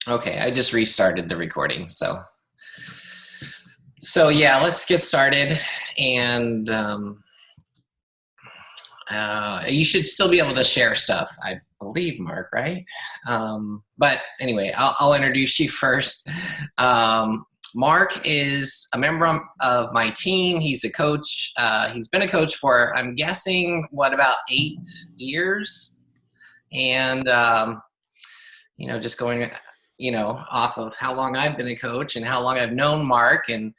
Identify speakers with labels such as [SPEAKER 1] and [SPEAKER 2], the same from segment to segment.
[SPEAKER 1] Okay, I just restarted the recording. So yeah, let's get started. And you should still be able to share stuff, I believe, Mark, right? But anyway, I'll introduce you first. Mark is a member of my team. He's a coach. He's been a coach for, I'm guessing, about 8 years. And just going, off of how long I've been a coach and how long I've known Mark. And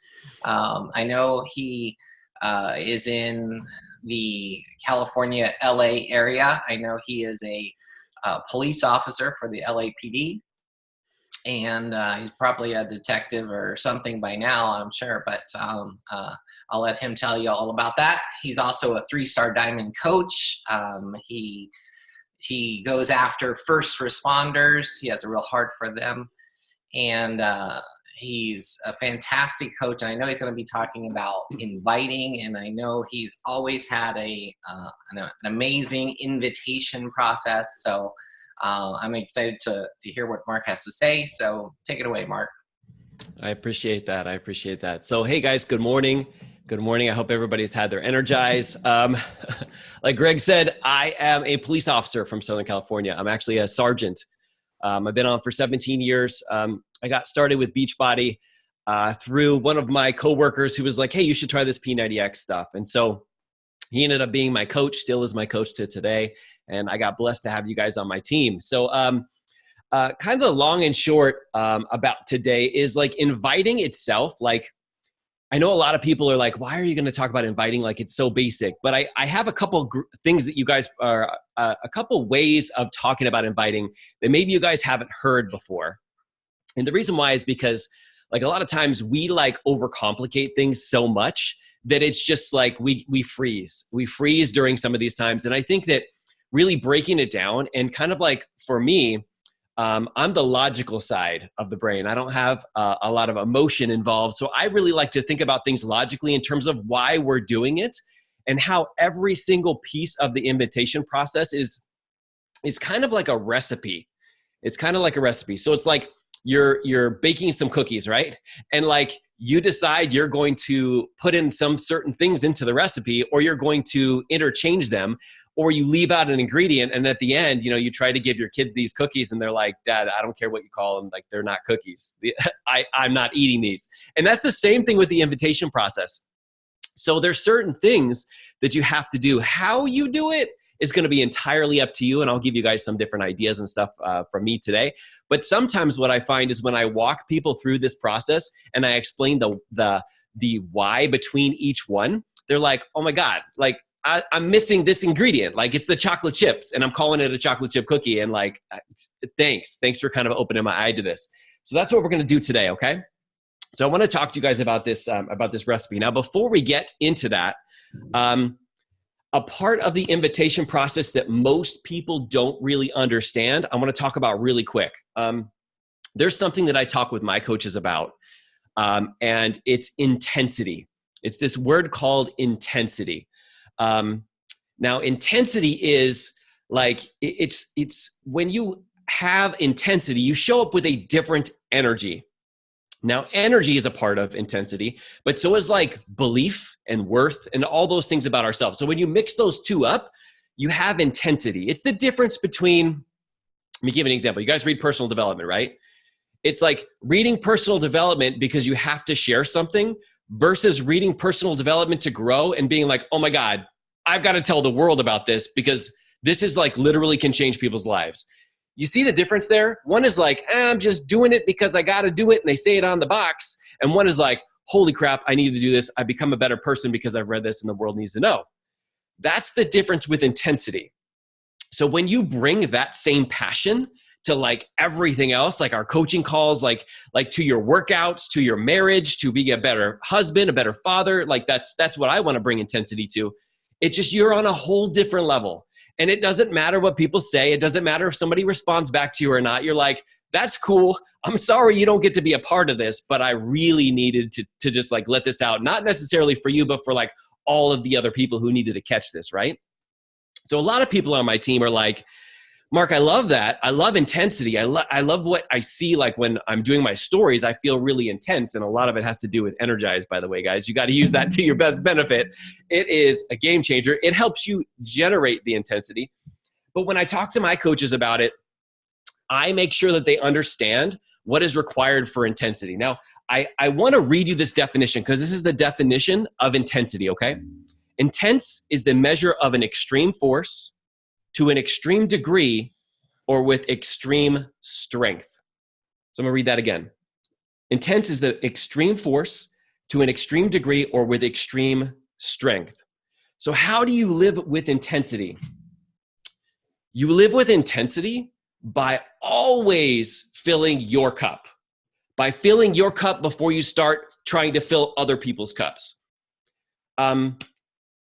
[SPEAKER 1] I know he is in the California, LA area. I know he is a police officer for the LAPD. And he's probably a detective or something by now, I'm sure. But I'll let him tell you all about that. He's also a 3-star diamond coach. He goes after first responders. He has a real heart for them. And he's a fantastic coach. And I know he's going to be talking about inviting. And I know he's always had an amazing invitation process. So I'm excited to hear what Mark has to say. So take it away, Mark.
[SPEAKER 2] I appreciate that. So, hey guys, good morning. Good morning. I hope everybody's had their Energize. Like Greg said, I am a police officer from Southern California. I'm actually a sergeant. I've been on for 17 years. I got started with Beachbody through one of my coworkers who was like, hey, you should try this P90X stuff. And so he ended up being my coach, still is my coach to today. And I got blessed to have you guys on my team. So kind of the long and short about today is like inviting itself. Like, I know a lot of people are like, why are you going to talk about inviting? Like, it's so basic. But I have a couple things that you guys are, a couple ways of talking about inviting that maybe you guys haven't heard before. And the reason why is because like a lot of times we like overcomplicate things so much that it's just like we freeze. We freeze during some of these times. And I think that really breaking it down and kind of like for me, I'm the logical side of the brain. I don't have a lot of emotion involved. So I really like to think about things logically in terms of why we're doing it and how every single piece of the invitation process is kind of like a recipe. It's kind of like a recipe. So it's like you're baking some cookies, right? And like you decide you're going to put in some certain things into the recipe or you're going to interchange them. Or you leave out an ingredient and at the end, you try to give your kids these cookies and they're like, Dad, I don't care what you call them. Like, they're not cookies. I'm not eating these. And that's the same thing with the invitation process. So there's certain things that you have to do. How you do it is going to be entirely up to you. And I'll give you guys some different ideas and stuff from me today. But sometimes what I find is when I walk people through this process and I explain the why between each one, they're like, oh my God, like, I'm missing this ingredient. Like it's the chocolate chips and I'm calling it a chocolate chip cookie. And like, thanks for kind of opening my eye to this. So that's what we're going to do today. Okay. So I want to talk to you guys about this recipe. Now, before we get into that, a part of the invitation process that most people don't really understand, I want to talk about really quick. There's something that I talk with my coaches about, and it's intensity. It's this word called intensity. Now intensity is like, it's when you have intensity, you show up with a different energy. Now energy is a part of intensity, but so is like belief and worth and all those things about ourselves. So when you mix those two up, you have intensity. It's the difference between, let me give an example. You guys read personal development, right? It's like reading personal development because you have to share something versus reading personal development to grow and being like, oh my God, I've got to tell the world about this because this is like literally can change people's lives. You see the difference there? One is like, I'm just doing it because I got to do it and they say it on the box. And one is like, holy crap, I need to do this. I become a better person because I've read this and the world needs to know. That's the difference with intensity. So when you bring that same passion to like everything else, like our coaching calls, like to your workouts, to your marriage, to be a better husband, a better father, like that's what I want to bring intensity to. It's just, you're on a whole different level. And it doesn't matter what people say. It doesn't matter if somebody responds back to you or not. You're like, that's cool. I'm sorry you don't get to be a part of this, but I really needed to just like let this out. Not necessarily for you, but for like all of the other people who needed to catch this, right? So a lot of people on my team are like, Mark, I love that. I love intensity. I love what I see. Like when I'm doing my stories, I feel really intense. And a lot of it has to do with energize, by the way, guys. You got to use that to your best benefit. It is a game changer. It helps you generate the intensity. But when I talk to my coaches about it, I make sure that they understand what is required for intensity. Now, I want to read you this definition because this is the definition of intensity, okay? Intense is the measure of an extreme force to an extreme degree or with extreme strength. So I'm gonna read that again. Intense is the extreme force to an extreme degree or with extreme strength. So how do you live with intensity? You live with intensity by always filling your cup. By filling your cup before you start trying to fill other people's cups.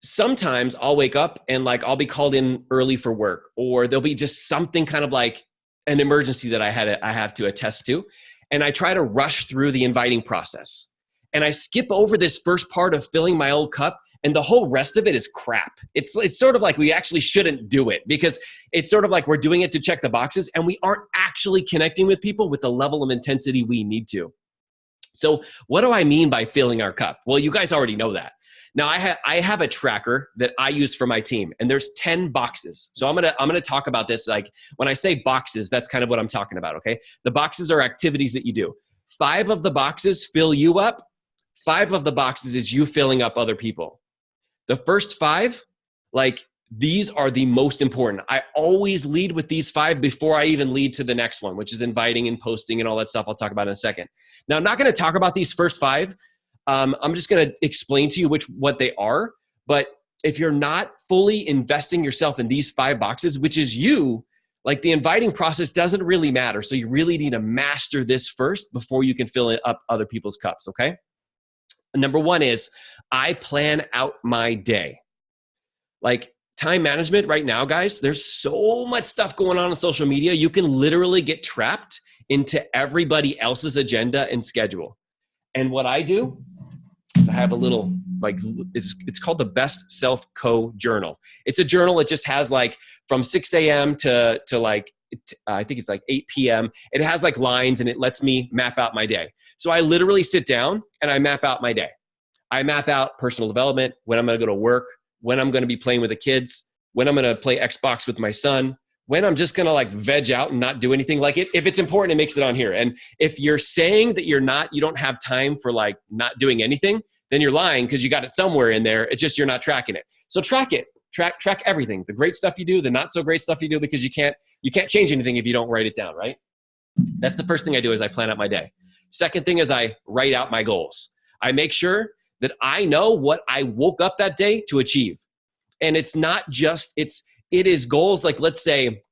[SPEAKER 2] Sometimes I'll wake up and like I'll be called in early for work, or there'll be just something kind of like an emergency that I have to attest to, and I try to rush through the inviting process, and I skip over this first part of filling my old cup, and the whole rest of it is crap. It's sort of like we actually shouldn't do it because it's sort of like we're doing it to check the boxes, and we aren't actually connecting with people with the level of intensity we need to. So what do I mean by filling our cup? Well, you guys already know that. Now I have a tracker that I use for my team, and there's 10 boxes. So I'm gonna talk about this. Like when I say boxes, that's kind of what I'm talking about. Okay, the boxes are activities that you do. 5 of the boxes fill you up. 5 of the boxes is you filling up other people. The first 5, like these are the most important. I always lead with these 5 before I even lead to the next one, which is inviting and posting and all that stuff. I'll talk about in a second. Now I'm not gonna talk about these first 5. I'm just going to explain to you what they are. But if you're not fully investing yourself in these 5 boxes, which is you, like the inviting process doesn't really matter. So you really need to master this first before you can fill up other people's cups, okay? Number 1 is I plan out my day. Like time management right now, guys, there's so much stuff going on social media. You can literally get trapped into everybody else's agenda and schedule. And what I do is I have a little, like, it's called the Best Self Co journal. It's a journal that just has like from 6 a.m. to like, I think it's like 8 p.m. It has like lines and it lets me map out my day. So I literally sit down and I map out my day. I map out personal development, when I'm going to go to work, when I'm going to be playing with the kids, when I'm going to play Xbox with my son, when I'm just going to like veg out and not do anything. Like if it's important, it makes it on here. And if you're saying that you don't have time for like not doing anything, then you're lying because you got it somewhere in there. It's just, you're not tracking it. So track it, track everything, the great stuff you do, the not so great stuff you do, because you can't change anything if you don't write it down, right? That's the first thing I do is I plan out my day. Second thing is I write out my goals. I make sure that I know what I woke up that day to achieve. And it's not just, it is goals like, let's say,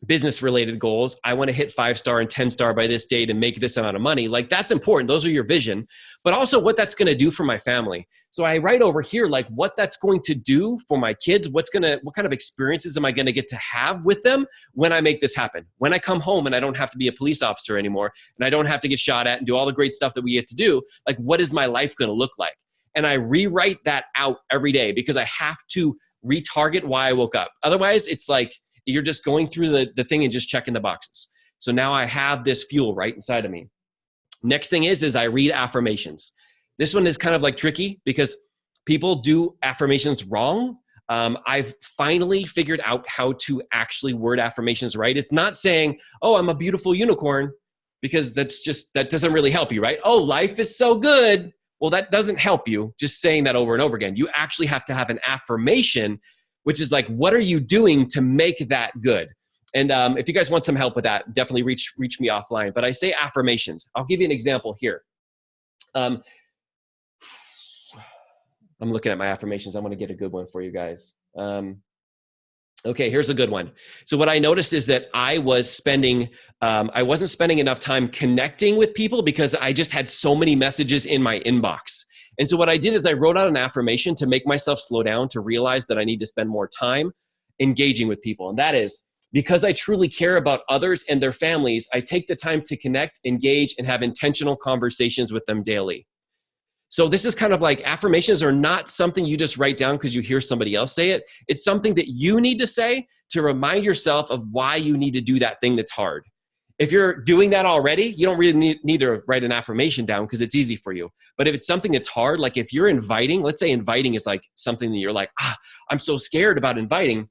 [SPEAKER 2] business related goals. I want to hit 5-star and 10-star by this date and make this amount of money. Like that's important. Those are your vision, but also what that's going to do for my family. So I write over here, like what that's going to do for my kids. What kind of experiences am I going to get to have with them when I make this happen? When I come home and I don't have to be a police officer anymore and I don't have to get shot at and do all the great stuff that we get to do. Like what is my life going to look like? And I rewrite that out every day because I have to retarget why I woke up. Otherwise, it's like you're just going through the thing and just checking the boxes. So now I have this fuel right inside of me. Next thing is I read affirmations. This one is kind of like tricky because people do affirmations wrong. I've finally figured out how to actually word affirmations right. It's not saying, oh, I'm a beautiful unicorn, because that doesn't really help you, right? Oh, life is so good. Well, that doesn't help you just saying that over and over again. You actually have to have an affirmation, which is like, what are you doing to make that good? And if you guys want some help with that, definitely reach me offline. But I say affirmations. I'll give you an example here. I'm looking at my affirmations. I'm going to get a good one for you guys. Okay, here's a good one. So what I noticed is that I wasn't spending enough time connecting with people because I just had so many messages in my inbox. And so what I did is I wrote out an affirmation to make myself slow down, to realize that I need to spend more time engaging with people. And that is, because I truly care about others and their families, I take the time to connect, engage, and have intentional conversations with them daily. So this is kind of like, affirmations are not something you just write down because you hear somebody else say it. It's something that you need to say to remind yourself of why you need to do that thing that's hard. If you're doing that already, you don't really need to write an affirmation down because it's easy for you. But if it's something that's hard, like if you're inviting, let's say inviting is like something that you're like, I'm so scared about inviting,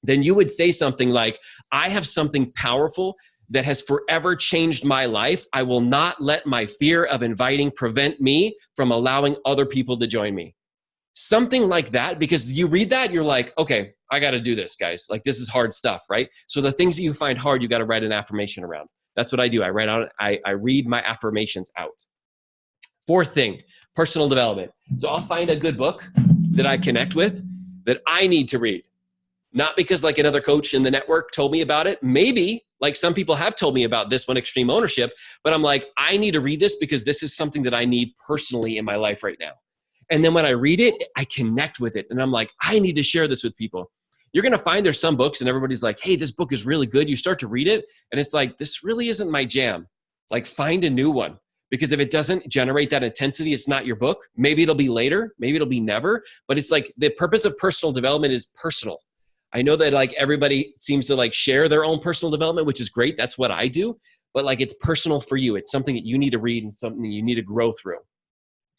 [SPEAKER 2] then you would say something like, I have something powerful that has forever changed my life. I will not let my fear of inviting prevent me from allowing other people to join me. Something like that, because you read that, you're like, okay, I got to do this, guys. Like, this is hard stuff, right? So the things that you find hard, you got to write an affirmation around. That's what I do. I read my affirmations out. Fourth thing, personal development. So I'll find a good book that I connect with that I need to read. Not because like another coach in the network told me about it. Maybe like some people have told me about this one, Extreme Ownership, but I'm like, I need to read this because this is something that I need personally in my life right now. And then when I read it, I connect with it. And I'm like, I need to share this with people. You're going to find there's some books and everybody's like, hey, this book is really good. You start to read it and it's like, this really isn't my jam. Like, find a new one. Because if it doesn't generate that intensity, it's not your book. Maybe it'll be later. Maybe it'll be never. But it's like the purpose of personal development is personal. I know that like everybody seems to like share their own personal development, which is great. That's what I do. But like it's personal for you. It's something that you need to read and something that you need to grow through.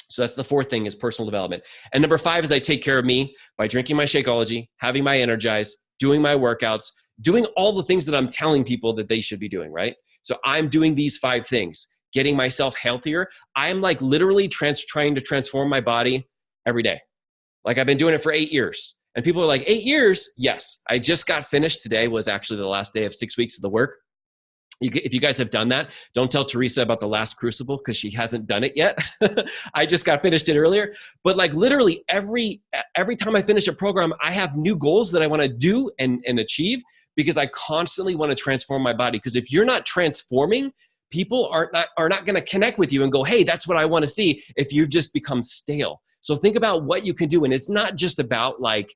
[SPEAKER 2] So that's the fourth thing is personal development. And number 5 is I take care of me by drinking my Shakeology, having my Energize, doing my workouts, doing all the things that I'm telling people that they should be doing, right? So I'm doing these 5 things, getting myself healthier. I'm like literally trying to transform my body every day. Like I've been doing it for 8 years. And people are like, 8 years? Yes. I just got finished. Today was actually the last day of 6 weeks of the work. If you guys have done that, don't tell Teresa about the last crucible because she hasn't done it yet. I just got finished it earlier. But like literally every time I finish a program, I have new goals that I want to do and achieve because I constantly want to transform my body. Because if you're not transforming, people are not going to connect with you and go, hey, that's what I want to see if you've just become stale. So think about what you can do. And it's not just about like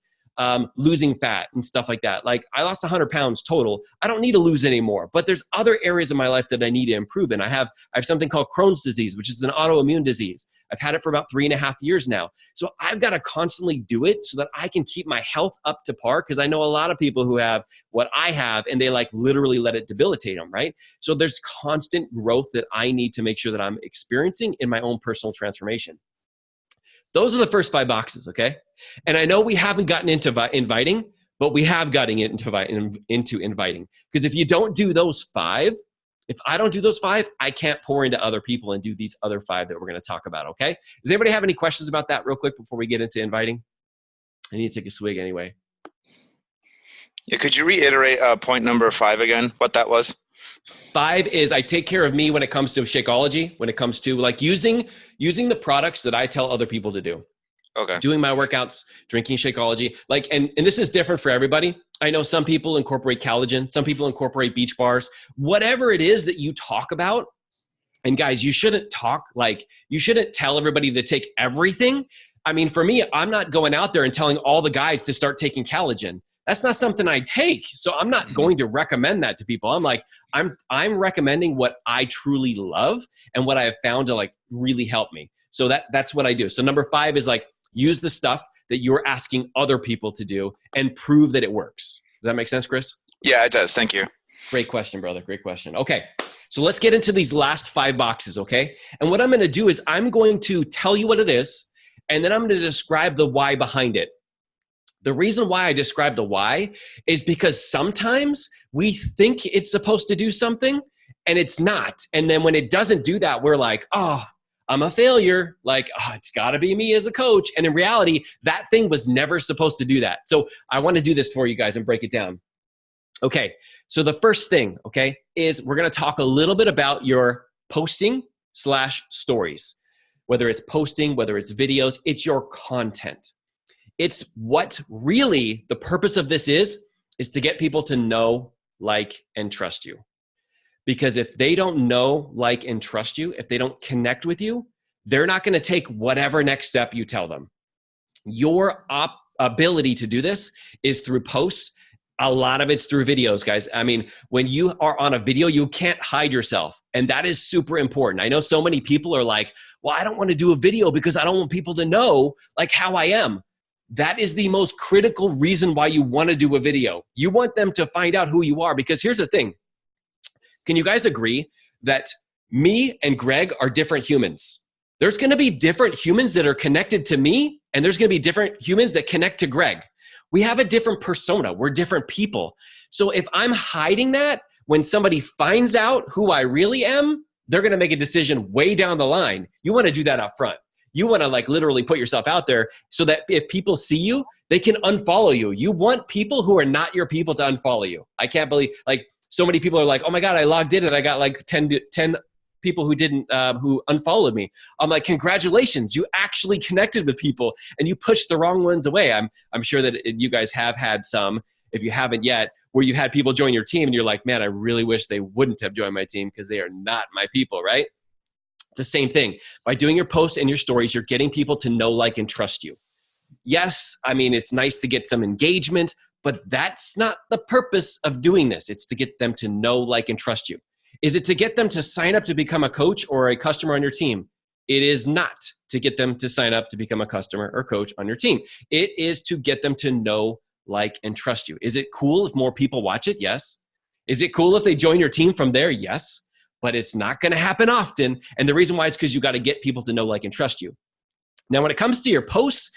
[SPEAKER 2] losing fat and stuff like that. Like I lost 100 pounds total. I don't need to lose any more, but there's other areas of my life that I need to improve in. I have something called Crohn's disease, which is an autoimmune disease. I've had it for about 3.5 years now. So I've got to constantly do it so that I can keep my health up to par. Cause I know a lot of people who have what I have and they like literally let it debilitate them. Right. So there's constant growth that I need to make sure that I'm experiencing in my own personal transformation. Those are the first 5 boxes, okay? And I know we haven't gotten into inviting, but we have gotten into inviting. Because if you don't do those 5, if I don't do those 5, I can't pour into other people and do these other 5 that we're going to talk about, okay? Does anybody have any questions about that real quick before we get into inviting? I need to take a swig anyway.
[SPEAKER 3] Yeah, could you reiterate point number 5 again, what that was?
[SPEAKER 2] 5 is I take care of me when it comes to Shakeology, when it comes to like using the products that I tell other people to do.
[SPEAKER 3] Okay.
[SPEAKER 2] Doing my workouts, drinking Shakeology. Like, and this is different for everybody. I know some people incorporate collagen, some people incorporate beach bars, whatever it is that you talk about. And guys, you shouldn't tell everybody to take everything. I mean, for me, I'm not going out there and telling all the guys to start taking collagen. That's not something I take. So I'm not going to recommend that to people. I'm like, I'm recommending what I truly love and what I have found to like really help me. So that's what I do. So number 5 is like, use the stuff that you're asking other people to do and prove that it works. Does that make sense, Chris?
[SPEAKER 3] Yeah, it does. Thank you.
[SPEAKER 2] Great question, brother. Great question. Okay. So let's get into these last 5 boxes. Okay. And what I'm going to do is I'm going to tell you what it is, and then I'm going to describe the why behind it. The reason why I describe the why is because sometimes we think it's supposed to do something and it's not. And then when it doesn't do that, we're like, oh, I'm a failure. Like, oh, it's got to be me as a coach. And in reality, that thing was never supposed to do that. So I want to do this for you guys and break it down. Okay. So the first thing, okay, is we're going to talk a little bit about your posting/stories. Whether it's posting, whether it's videos, it's your content. It's what really the purpose of this is to get people to know, like, and trust you. Because if they don't know, like, and trust you, if they don't connect with you, they're not going to take whatever next step you tell them. Your ability to do this is through posts. A lot of it's through videos, guys. I mean, when you are on a video, you can't hide yourself. And that is super important. I know so many people are like, well, I don't want to do a video because I don't want people to know like how I am. that is the most critical reason why you want to do a video. You want them to find out who you are, because here's the thing. Can you guys agree that me and Greg are different humans? There's going to be different humans that are connected to me, and there's going to be different humans that connect to Greg. We have a different persona. We're different people. So if I'm hiding that, when somebody finds out who I really am, they're going to make a decision way down the line. You want to do that up front. You want to like literally put yourself out there so that if people see you, they can unfollow you. You want people who are not your people to unfollow you. I can't believe, like, so many people are like, oh my God, I logged in and I got like 10 people who unfollowed me. I'm like, congratulations, you actually connected with people and you pushed the wrong ones away. I'm sure that you guys have had some, if you haven't yet, where you've had people join your team and you're like, man, I really wish they wouldn't have joined my team because they are not my people, right? It's the same thing. By doing your posts and your stories, you're getting people to know, like, and trust you. Yes, I mean, it's nice to get some engagement, but that's not the purpose of doing this. It's to get them to know, like, and trust you. Is it to get them to sign up to become a coach or a customer on your team? It is not to get them to sign up to become a customer or coach on your team. It is to get them to know, like, and trust you. Is it cool if more people watch it? Yes. Is it cool if they join your team from there? Yes. But it's not going to happen often. And the reason why is because you got to get people to know, like, and trust you. Now, when it comes to your posts,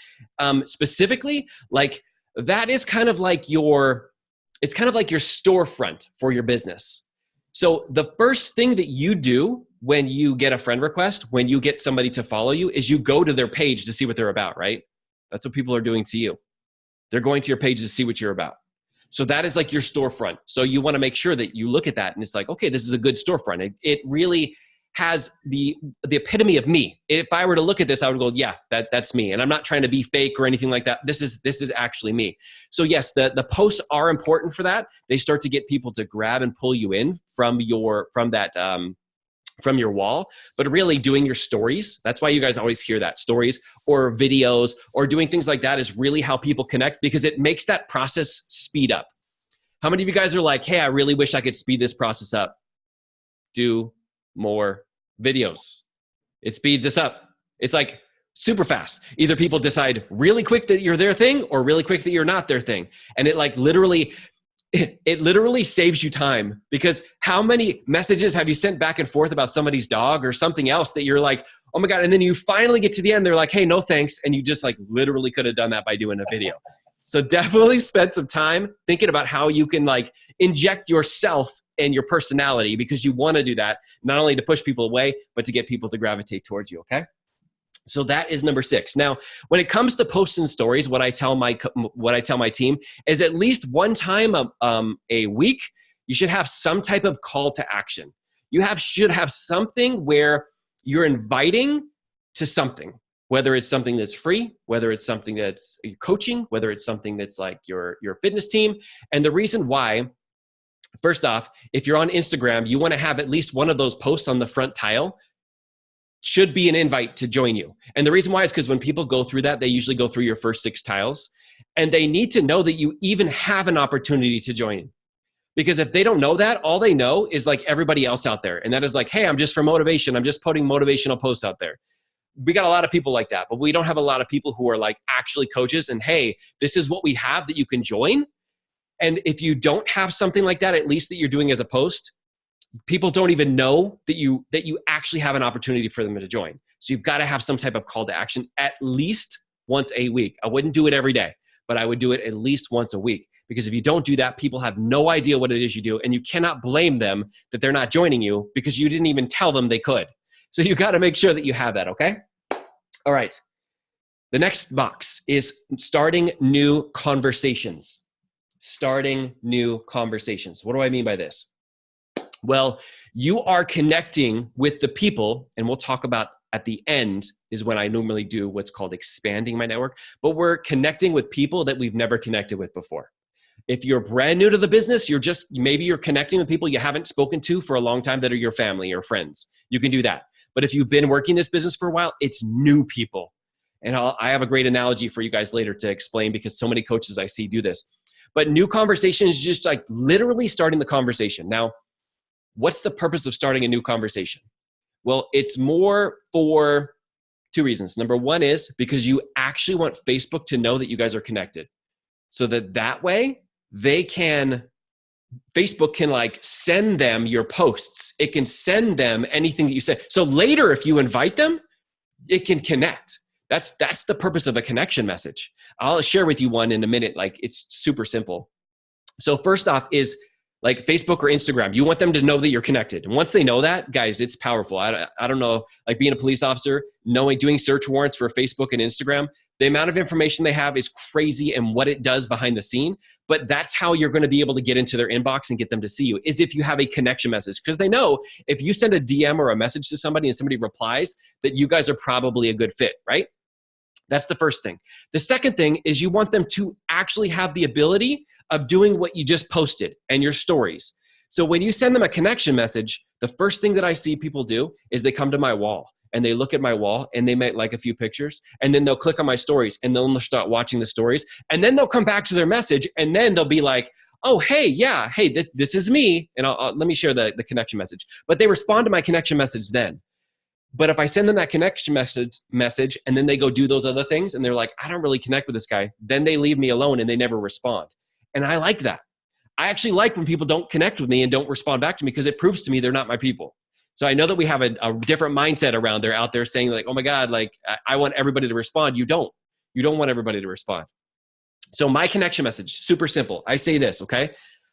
[SPEAKER 2] specifically, like, that is kind of like it's kind of like your storefront for your business. So the first thing that you do when you get a friend request, when you get somebody to follow you, is you go to their page to see what they're about, right? That's what people are doing to you. They're going to your page to see what you're about. So that is like your storefront. So you want to make sure that you look at that and it's like, okay, this is a good storefront. It really has the epitome of me. If I were to look at this, I would go, yeah, that's me. And I'm not trying to be fake or anything like that. This is actually me. So yes, the posts are important for that. They start to get people to grab and pull you in from your wall, but really doing your stories. That's why you guys always hear that, stories or videos or doing things like that is really how people connect, because it makes that process speed up. How many of you guys are like, hey, I really wish I could speed this process up? Do more videos. It speeds this up. It's like super fast. Either people decide really quick that you're their thing or really quick that you're not their thing. And it like literally saves you time, because how many messages have you sent back and forth about somebody's dog or something else that you're like, oh my God. And then you finally get to the end. They're like, hey, no thanks. And you just like literally could have done that by doing a video. So definitely spend some time thinking about how you can like inject yourself and your personality, because you want to do that, not only to push people away, but to get people to gravitate towards you. Okay. So that is number 6. Now, when it comes to posts and stories, what I tell my team is at least one time a week, you should have some type of call to action. You should have something where you're inviting to something, whether it's something that's free, whether it's something that's coaching, whether it's something that's like your fitness team. And the reason why, first off, if you're on Instagram, you want to have at least one of those posts on the front tile should be an invite to join you. And the reason why is because when people go through that, they usually go through your first 6 tiles, and they need to know that you even have an opportunity to join. Because if they don't know that, all they know is like everybody else out there. And that is like, hey, I'm just for motivation. I'm just putting motivational posts out there. We got a lot of people like that, but we don't have a lot of people who are like actually coaches and, hey, this is what we have that you can join. And if you don't have something like that, at least that you're doing as a post, people don't even know that you actually have an opportunity for them to join. So you've got to have some type of call to action at least once a week. I wouldn't do it every day, but I would do it at least once a week. Because if you don't do that, people have no idea what it is you do, and you cannot blame them that they're not joining you because you didn't even tell them they could. So you got to make sure that you have that, okay? All right. The next box is starting new conversations. Starting new conversations. What do I mean by this? Well, you are connecting with the people, and we'll talk about at the end is when I normally do what's called expanding my network, but we're connecting with people that we've never connected with before. If you're brand new to the business, maybe you're connecting with people you haven't spoken to for a long time that are your family or friends. You can do that. But if you've been working this business for a while, it's new people. And I have a great analogy for you guys later to explain, because so many coaches I see do this. But new conversation is just like literally starting the conversation. Now, what's the purpose of starting a new conversation? Well, it's more for Two reasons. Number one is because you actually want Facebook to know that you guys are connected. So that way Facebook can like send them your posts. It can send them anything that you say. So later, if you invite them, it can connect. That's the purpose of a connection message. I'll share with you one in a minute. Like, it's super simple. So first off is like Facebook or Instagram. You want them to know that you're connected. And once they know that, guys, it's powerful. I don't know, like being a police officer, doing search warrants for Facebook and Instagram, the amount of information they have is crazy and what it does behind the scene. But that's how you're going to be able to get into their inbox and get them to see you, is if you have a connection message. Because they know if you send a DM or a message to somebody and somebody replies, that you guys are probably a good fit, right? That's the first thing. The second thing is you want them to actually have the ability of doing what you just posted and your stories. So when you send them a connection message, the first thing that I see people do is they come to my wall and they look at my wall and they might like a few pictures, and then they'll click on my stories and they'll start watching the stories, and then they'll come back to their message and then they'll be like, oh, hey, yeah, hey, this is me, and let me share the connection message. But they respond to my connection message then. But if I send them that connection message and then they go do those other things and they're like, I don't really connect with this guy, then they leave me alone and they never respond. And I like that. I actually like when people don't connect with me and don't respond back to me, because it proves to me they're not my people. So I know that we have a different mindset around there out there saying like, oh my God, like I want everybody to respond. You don't want everybody to respond. So my connection message, super simple. I say this, okay?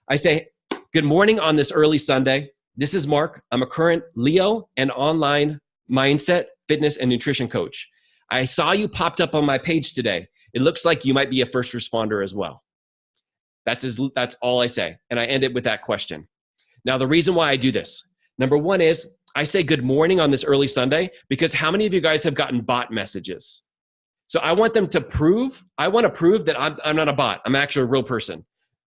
[SPEAKER 2] I say, good morning on this early Sunday. This is Mark. I'm a current Leo and online mindset, fitness, and nutrition coach. I saw you popped up on my page today. It looks like you might be a first responder as well. That's all I say. And I end it with that question. Now, the reason why I do this, number one is I say good morning on this early Sunday because how many of you guys have gotten bot messages? So I want to prove that I'm not a bot. I'm actually a real person.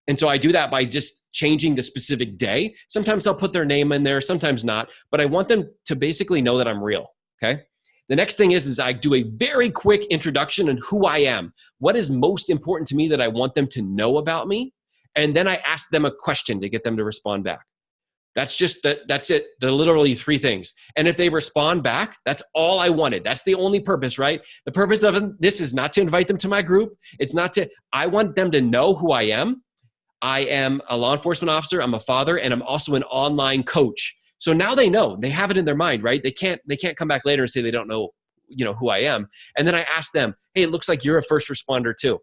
[SPEAKER 2] And so I do that by just changing the specific day. Sometimes I'll put their name in there, sometimes not. But I want them to basically know that I'm real, okay? The next thing is I do a very quick introduction on who I am. What is most important to me that I want them to know about me? And then I ask them a question to get them to respond back. That's it. They're literally three things. And if they respond back, that's all I wanted. That's the only purpose, right? The purpose of this is not to invite them to my group. I want them to know who I am. I am a law enforcement officer. I'm a father, and I'm also an online coach. So now they know, they have it in their mind, right? They can't come back later and say they don't know, who I am. And then I ask them, hey, it looks like you're a first responder too.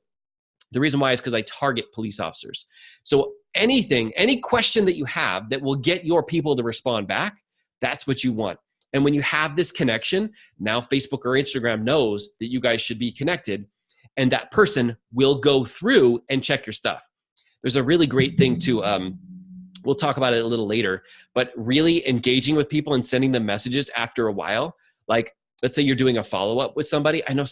[SPEAKER 2] The reason why is because I target police officers. So any question that you have that will get your people to respond back, that's what you want. And when you have this connection, now Facebook or Instagram knows that you guys should be connected, and that person will go through and check your stuff. There's a really great thing to, we'll talk about it a little later, but really engaging with people and sending them messages after a while. Like, let's say you're doing a follow-up with somebody. I know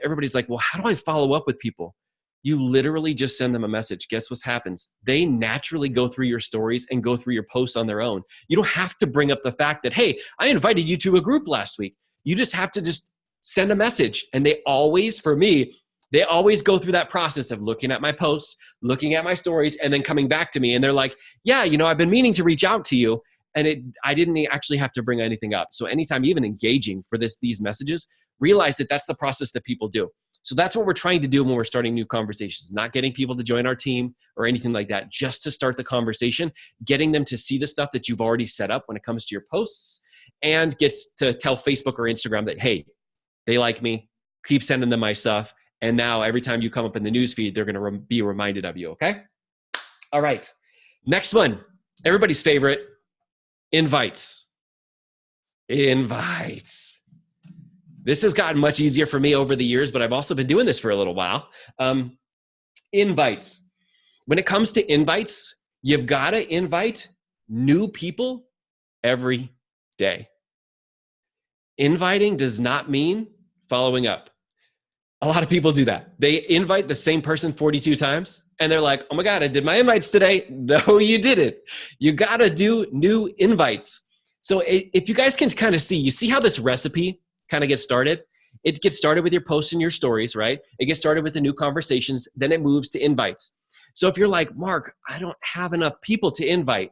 [SPEAKER 2] everybody's like, well, how do I follow up with people? You literally just send them a message. Guess what happens? They naturally go through your stories and go through your posts on their own. You don't have to bring up the fact that, hey, I invited you to a group last week. You just have to just send a message. And they always go through that process of looking at my posts, looking at my stories, and then coming back to me. And they're like, yeah, I've been meaning to reach out to you. And I didn't actually have to bring anything up. So anytime even engaging for these messages, realize that that's the process that people do. So that's what we're trying to do when we're starting new conversations, not getting people to join our team or anything like that, just to start the conversation, getting them to see the stuff that you've already set up when it comes to your posts, and gets to tell Facebook or Instagram that, hey, they like me, keep sending them my stuff. And now every time you come up in the newsfeed, they're going to be reminded of you, okay? All right. Next one, everybody's favorite, invites. Invites. This has gotten much easier for me over the years, but I've also been doing this for a little while. Invites. When it comes to invites, you've got to invite new people every day. Inviting does not mean following up. A lot of people do that. They invite the same person 42 times, and they're like, oh my God, I did my invites today. No, you didn't. You got to do new invites. So if you guys can kind of see, you see how this recipe kind of gets started? It gets started with your posts and your stories, right? It gets started with the new conversations. Then it moves to invites. So if you're like, Mark, I don't have enough people to invite.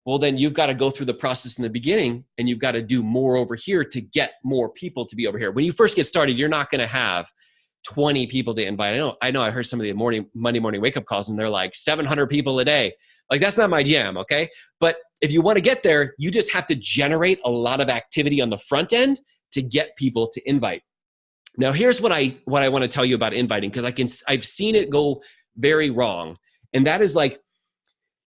[SPEAKER 2] Well, then you've got to go through the process in the beginning, and you've got to do more over here to get more people to be over here. When you first get started, you're not going to have 20 people to invite. I know I heard some of the Monday morning wake up calls, and they're like 700 people a day. Like, that's not my jam. Okay. But if you want to get there, you just have to generate a lot of activity on the front end to get people to invite. Now, here's what I want to tell you about inviting, because I've seen it go very wrong. And that is like,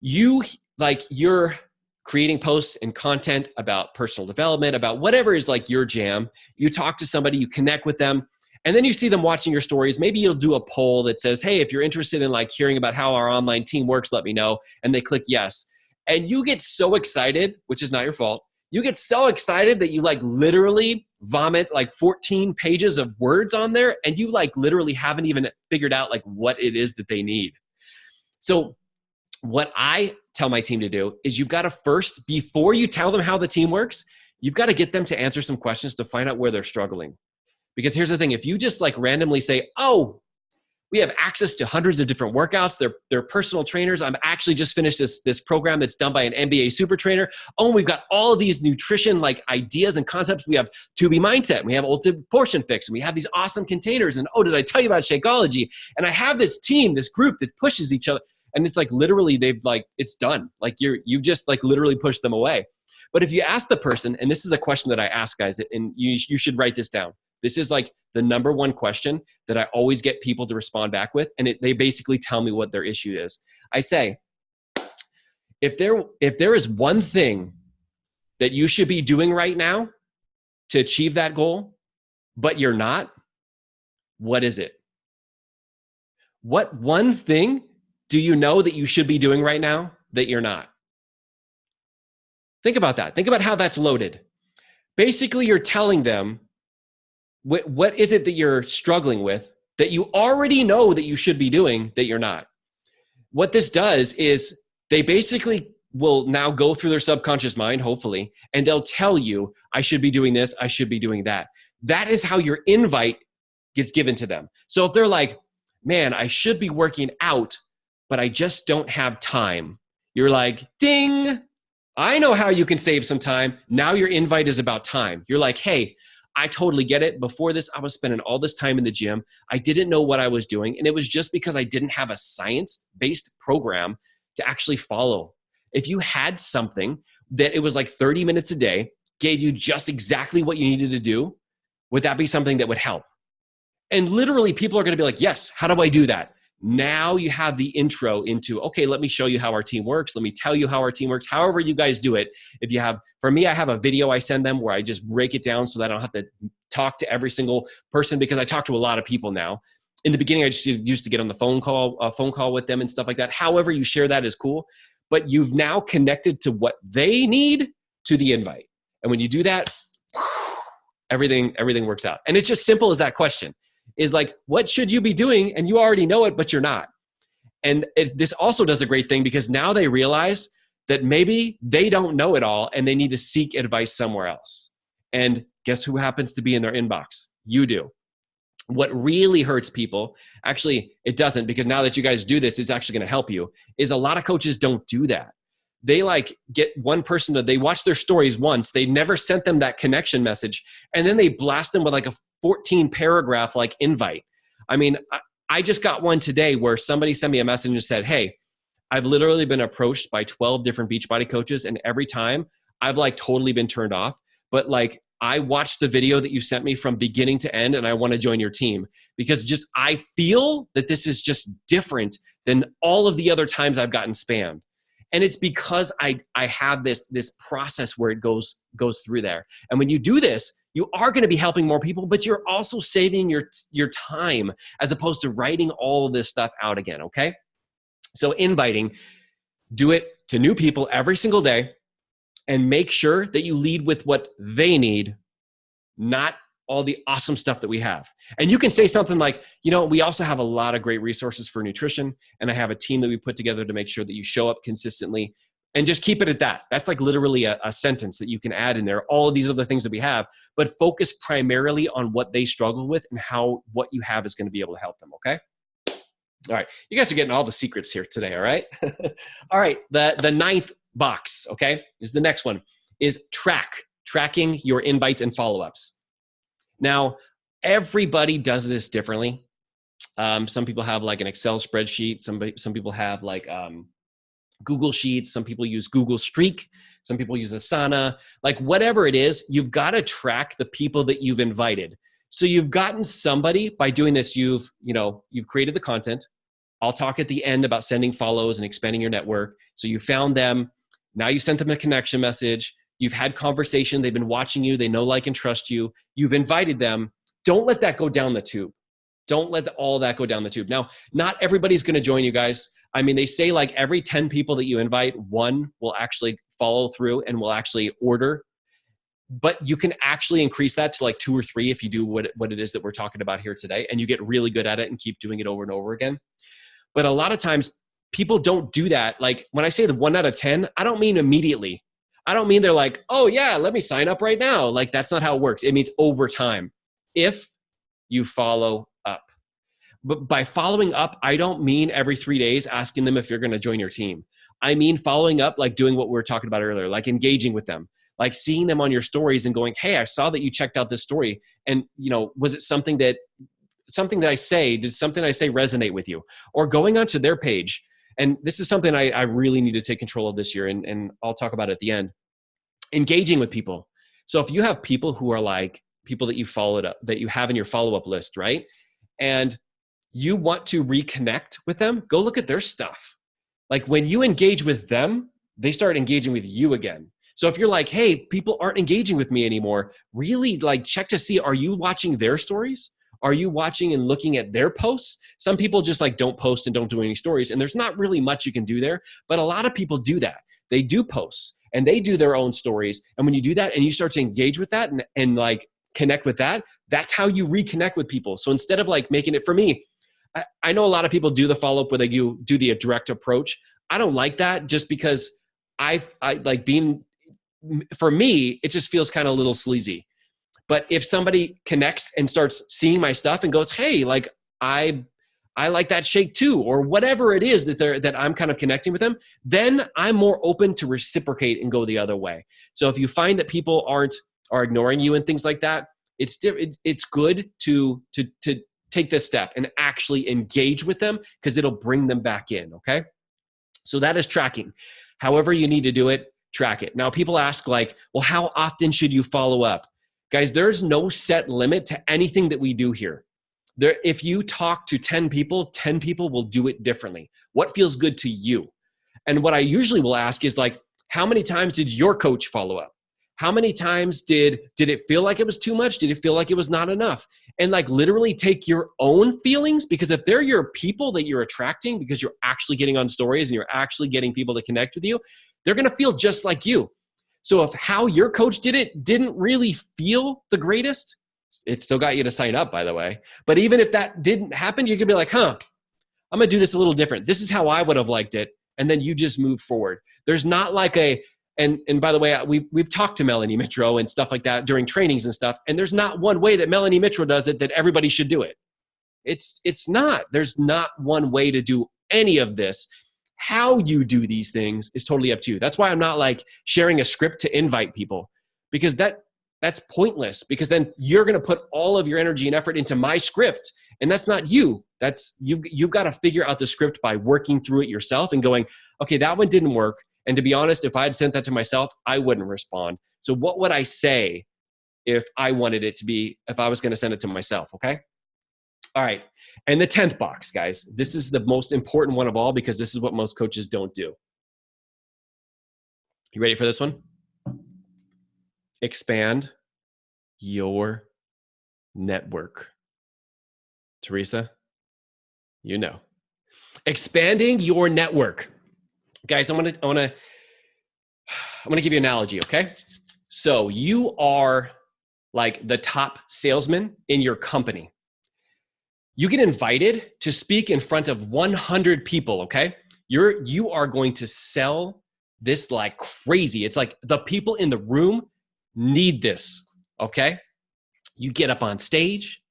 [SPEAKER 2] you're creating posts and content about personal development, about whatever is like your jam. You talk to somebody, you connect with them, and then you see them watching your stories. Maybe you'll do a poll that says, hey, if you're interested in like hearing about how our online team works, let me know. And they click yes. And you get so excited, which is not your fault. You get so excited that you like literally vomit like 14 pages of words on there, and you like literally haven't even figured out like what it is that they need. So what I tell my team to do is, you've got to first, before you tell them how the team works, you've got to get them to answer some questions to find out where they're struggling. Because here's the thing, if you just like randomly say, oh, we have access to hundreds of different workouts, they're personal trainers, I'm actually just finished this program that's done by an MBA super trainer. Oh, we've got all of these nutrition like ideas and concepts. We have 2B mindset, and we have ultimate portion fix, and we have these awesome containers, and oh, did I tell you about Shakeology? And I have this team, this group that pushes each other. And it's like literally it's done. Like you've just like literally pushed them away. But if you ask the person, and this is a question that I ask guys, and you should write this down. This is like the number one question that I always get people to respond back with. And they basically tell me what their issue is. I say, if there is one thing that you should be doing right now to achieve that goal, but you're not, what is it? What one thing do you know that you should be doing right now that you're not? Think about that. Think about how that's loaded. Basically, you're telling them, what is it that you're struggling with that you already know that you should be doing that you're not? What this does is they basically will now go through their subconscious mind, hopefully, and they'll tell you, I should be doing this, I should be doing that. That is how your invite gets given to them. So if they're like, man, I should be working out, but I just don't have time. You're like, ding, I know how you can save some time. Now your invite is about time. You're like, hey, I totally get it. Before this, I was spending all this time in the gym. I didn't know what I was doing. And it was just because I didn't have a science-based program to actually follow. If you had something that it was like 30 minutes a day, gave you just exactly what you needed to do, would that be something that would help? And literally people are going to be like, yes, how do I do that? Now you have the intro into, okay, let me show you how our team works. Let me tell you how our team works, however you guys do it. If you have, for me, I have a video I send them where I just break it down so that I don't have to talk to every single person, because I talk to a lot of people now. In the beginning, I just used to get on the phone call with them and stuff like that. However you share that is cool, but you've now connected to what they need to the invite. And when you do that, everything works out. And it's just simple as that question. Is like, what should you be doing? And you already know it, but you're not. And this also does a great thing, because now they realize that maybe they don't know it all and they need to seek advice somewhere else. And guess who happens to be in their inbox? You do. What really hurts people, actually it doesn't, because now that you guys do this, it's actually going to help you, is a lot of coaches don't do that. They like get one person they watch their stories once, they never sent them that connection message, and then they blast them with like a 14 paragraph like invite. I mean, I just got one today where somebody sent me a message and said, hey, I've literally been approached by 12 different Beachbody coaches, and every time I've like totally been turned off, but like I watched the video that you sent me from beginning to end, and I want to join your team because just I feel that this is just different than all of the other times I've gotten spammed. And it's because I have this process where it goes through there. And when you do this, you are going to be helping more people, but you're also saving your time as opposed to writing all of this stuff out again, okay? So inviting, do it to new people every single day, and make sure that you lead with what they need, not all the awesome stuff that we have. And you can say something like, you know, we also have a lot of great resources for nutrition, and I have a team that we put together to make sure that you show up consistently, and just keep it at that. That's like literally a sentence that you can add in there, all of these other things that we have, but focus primarily on what they struggle with and how what you have is going to be able to help them, okay? All right, you guys are getting all the secrets here today, all right? All right, the ninth box, okay, is the next one, is tracking your invites and follow-ups. Now, everybody does this differently. Some people have like an Excel spreadsheet. Some people have like Google Sheets. Some people use Google Streak. Some people use Asana. Like whatever it is, you've got to track the people that you've invited. So you've gotten somebody by doing this. You've created the content. I'll talk at the end about sending follows and expanding your network. So you found them. Now you sent them a connection message. You've had conversation. They've been watching you. They know, like, and trust you. You've invited them. Don't let that go down the tube. Don't let all that go down the tube. Now, not everybody's going to join you guys. I mean, they say like every 10 people that you invite, one will actually follow through and will actually order. But you can actually increase that to like 2 or 3 if you do what it is that we're talking about here today, and you get really good at it and keep doing it over and over again. But a lot of times people don't do that. Like when I say the 1 out of 10, I don't mean immediately. I don't mean they're like, oh yeah, let me sign up right now. Like that's not how it works. It means over time. If you follow up. But by following up, I don't mean every 3 days asking them if you're going to join your team. I mean following up, like doing what we were talking about earlier, like engaging with them, like seeing them on your stories and going, hey, I saw that you checked out this story. And, was it something that I say, did something I say resonate with you? Or going onto their page. And this is something I really need to take control of this year. And I'll talk about it at the end. Engaging with people. So if you have people who are like people that you followed up, that you have in your follow-up list, right? And you want to reconnect with them, go look at their stuff. Like when you engage with them, they start engaging with you again. So if you're like, hey, people aren't engaging with me anymore, really like check to see, are you watching their stories? Are you watching and looking at their posts? Some people just like don't post and don't do any stories, and there's not really much you can do there, but a lot of people do that. They do posts and they do their own stories. And when you do that and you start to engage with that and like connect with that, that's how you reconnect with people. So instead of like making it, for me, I know a lot of people do the follow-up where they do the direct approach. I don't like that just because I like being, for me, it just feels kind of a little sleazy. But if somebody connects and starts seeing my stuff and goes, hey, like I like that shake too, or whatever it is that I'm kind of connecting with them, then I'm more open to reciprocate and go the other way. So if you find that people are ignoring you and things like that, it's good to take this step and actually engage with them because it'll bring them back in, okay? So that is tracking. However you need to do it, track it. Now people ask like, well, how often should you follow up? Guys, there's no set limit to anything that we do here. If you talk to 10 people will do it differently. What feels good to you? And what I usually will ask is like, how many times did your coach follow up? How many times did it feel like it was too much? Did it feel like it was not enough? And like literally take your own feelings, because if they're your people that you're attracting because you're actually getting on stories and you're actually getting people to connect with you, they're going to feel just like you. So if how your coach did it didn't really feel the greatest, it still got you to sign up, by the way. But even if that didn't happen, you could be like, I'm going to do this a little different. This is how I would have liked it. And then you just move forward. There's not like and by the way, we've talked to Melanie Mitro and stuff like that during trainings and stuff. And there's not one way that Melanie Mitro does it that everybody should do it. It's not. There's not one way to do any of this. How you do these things is totally up to you. That's why I'm not like sharing a script to invite people, because that's pointless, because then you're going to put all of your energy and effort into my script. And that's not you. That's you've got to figure out the script by working through it yourself and going, okay, that one didn't work. And to be honest, if I had sent that to myself, I wouldn't respond. So what would I say if I wanted it to be, if I was going to send it to myself? Okay. All right. And the 10th box, guys, this is the most important one of all, because this is what most coaches don't do. You ready for this one? Expand your network. Teresa, you know. Expanding your network. Guys, I want to give you an analogy, okay? So you are like the top salesman in your company. You get invited to speak in front of 100 people, okay? You are going to sell this like crazy. It's like the people in the room need this, okay? You get up on stage,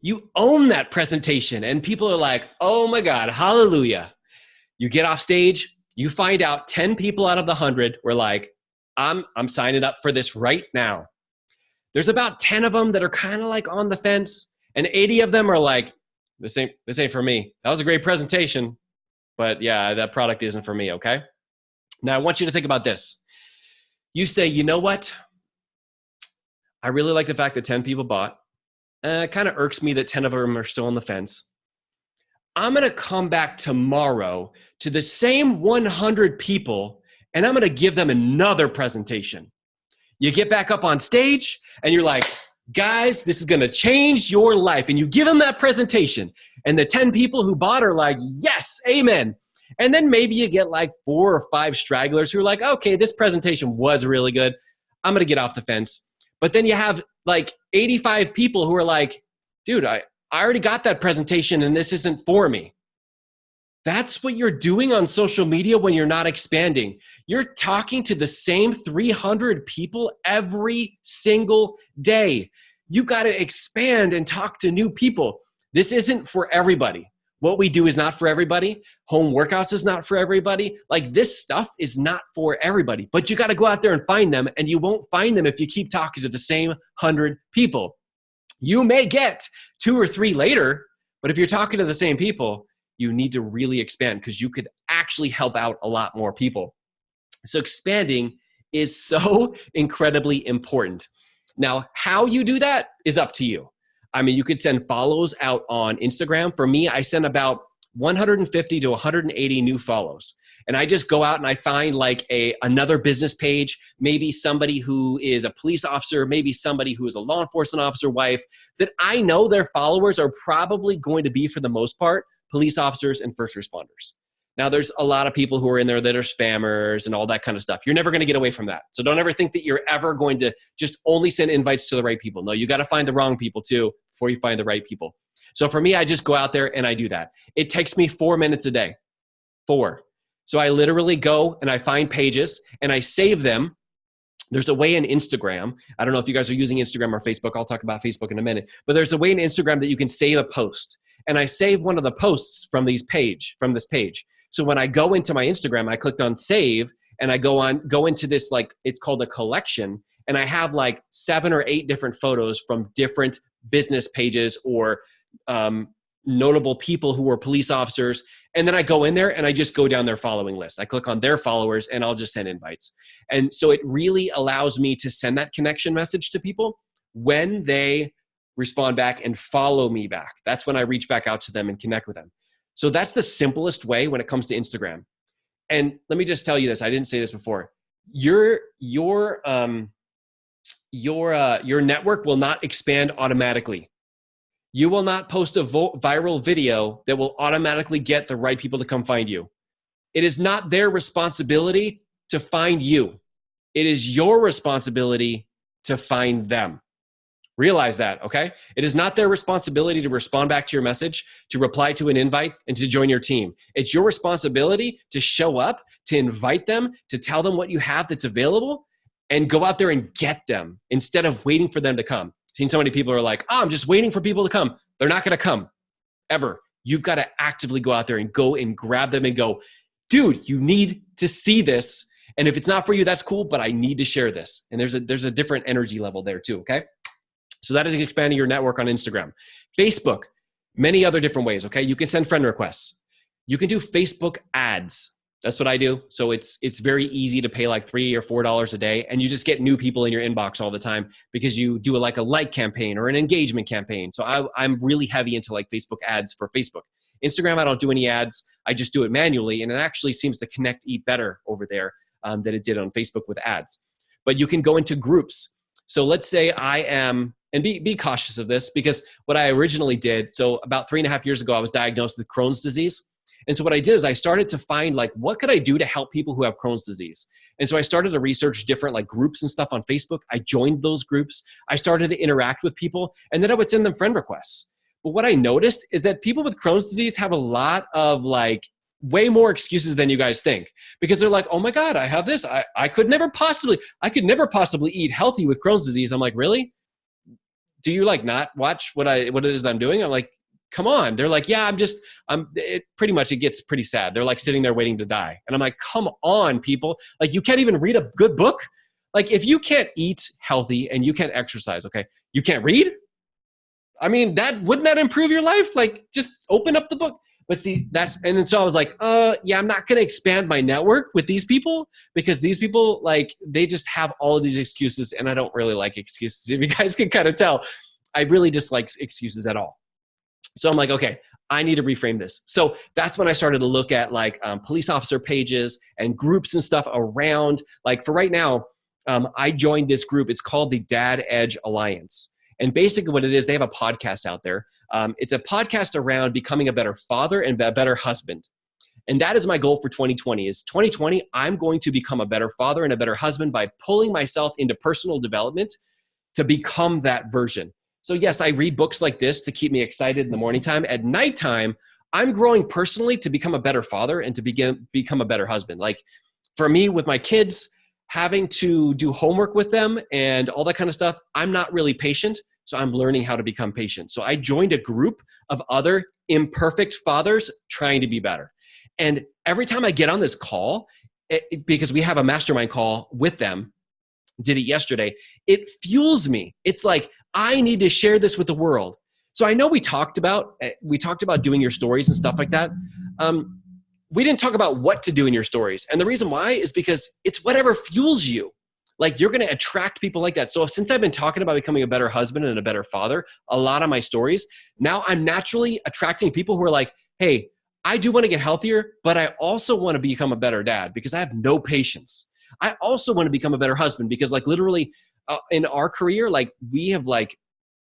[SPEAKER 2] you own that presentation, and people are like, oh my God, hallelujah. You get off stage, You find out 10 people out of the 100 were like, I'm signing up for this right now. There's about 10 of them that are kind of like on the fence, and 80 of them are like, this ain't for me. That was a great presentation, but yeah, that product isn't for me, okay? Now I want you to think about this. You say, you know what? I really like the fact that 10 people bought. It kind of irks me that 10 of them are still on the fence. I'm going to come back tomorrow to the same 100 people, and I'm going to give them another presentation. You get back up on stage, and you're like, guys, this is going to change your life. And you give them that presentation, and the 10 people who bought are like, yes, amen. And then maybe you get like 4 or 5 stragglers who are like, okay, this presentation was really good. I'm going to get off the fence. But then you have like 85 people who are like, dude, I already got that presentation and this isn't for me. That's what you're doing on social media when you're not expanding. You're talking to the same 300 people every single day. You got to expand and talk to new people. This isn't for everybody. What we do is not for everybody. Home workouts is not for everybody. Like, this stuff is not for everybody, but you got to go out there and find them, and you won't find them if you keep talking to the same 100 people. You may get 2 or 3 later, but if you're talking to the same people, you need to really expand because you could actually help out a lot more people. So expanding is so incredibly important. Now, how you do that is up to you. I mean, you could send follows out on Instagram. For me, I send about 150 to 180 new follows. And I just go out and I find like another business page, maybe somebody who is a police officer, maybe somebody who is a law enforcement officer wife, that I know their followers are probably going to be, for the most part, police officers and first responders. Now, there's a lot of people who are in there that are spammers and all that kind of stuff. You're never going to get away from that. So don't ever think that you're ever going to just only send invites to the right people. No, you got to find the wrong people too before you find the right people. So for me, I just go out there and I do that. It takes me 4 minutes a day. 4. So I literally go and I find pages and I save them. There's a way in Instagram. I don't know if you guys are using Instagram or Facebook. I'll talk about Facebook in a minute. But there's a way in Instagram that you can save a post. And I save one of the posts from this page. So when I go into my Instagram, I clicked on save and I go into this, like, it's called a collection. And I have like 7 or 8 different photos from different business pages or notable people who were police officers. And then I go in there and I just go down their following list. I click on their followers and I'll just send invites. And so it really allows me to send that connection message to people when they respond back and follow me back. That's when I reach back out to them and connect with them. So that's the simplest way when it comes to Instagram. And let me just tell you this. I didn't say this before. Your network will not expand automatically. You will not post a viral video that will automatically get the right people to come find you. It is not their responsibility to find you. It is your responsibility to find them. Realize that, okay? It is not their responsibility to respond back to your message, to reply to an invite, and to join your team. It's your responsibility to show up, to invite them, to tell them what you have that's available, and go out there and get them instead of waiting for them to come. I've seen so many people who are like, I'm just waiting for people to come. They're not going to come, ever. You've got to actively go out there and go and grab them and go, dude, you need to see this. And if it's not for you, that's cool, but I need to share this. And there's a different energy level there too, okay? So that is expanding your network on Instagram. Facebook, many other different ways, okay? You can send friend requests. You can do Facebook ads. That's what I do. So it's very easy to pay like $3 or $4 a day, and you just get new people in your inbox all the time because you do a like campaign or an engagement campaign. So I'm really heavy into like Facebook ads for Facebook. Instagram, I don't do any ads. I just do it manually, and it actually seems to connect better over there than it did on Facebook with ads. But you can go into groups. So let's say I am, and be cautious of this, because what I originally did, so about 3.5 years ago, I was diagnosed with Crohn's disease. And so what I did is I started to find like, what could I do to help people who have Crohn's disease? And so I started to research different like groups and stuff on Facebook. I joined those groups. I started to interact with people, and then I would send them friend requests. But what I noticed is that people with Crohn's disease have a lot of like way more excuses than you guys think, because they're like, oh my God, I have this. I could never possibly eat healthy with Crohn's disease. I'm like, really? Do you like not watch what it is that I'm doing? I'm like, come on. They're like, yeah, pretty much it gets pretty sad. They're like sitting there waiting to die. And I'm like, come on, people. Like, you can't even read a good book. Like, if you can't eat healthy and you can't exercise, okay, you can't read? I mean, wouldn't that improve your life? Like, just open up the book. But see, and then so I was like, yeah, I'm not going to expand my network with these people because these people, like, they just have all of these excuses, and I don't really like excuses. If you guys can kind of tell, I really dislike excuses at all. So I'm like, okay, I need to reframe this. So that's when I started to look at like police officer pages and groups and stuff around. Like, for right now, I joined this group. It's called the Dad Edge Alliance. And basically what it is, they have a podcast out there. It's a podcast around becoming a better father and a better husband. And that is my goal for 2020 is 2020, I'm going to become a better father and a better husband by pulling myself into personal development to become that version. So yes, I read books like this to keep me excited in the morning time. At nighttime, I'm growing personally to become a better father and to become a better husband. Like, for me, with my kids, having to do homework with them and all that kind of stuff, I'm not really patient. So I'm learning how to become patient. So I joined a group of other imperfect fathers trying to be better. And every time I get on this call, because we have a mastermind call with them, did it yesterday, it fuels me. It's like, I need to share this with the world. So I know we talked about doing your stories and stuff like that. We didn't talk about what to do in your stories. And the reason why is because it's whatever fuels you. Like, you're going to attract people like that. So since I've been talking about becoming a better husband and a better father, a lot of my stories, now I'm naturally attracting people who are like, hey, I do want to get healthier, but I also want to become a better dad because I have no patience. I also want to become a better husband because, like, literally in our career, like, we have, like,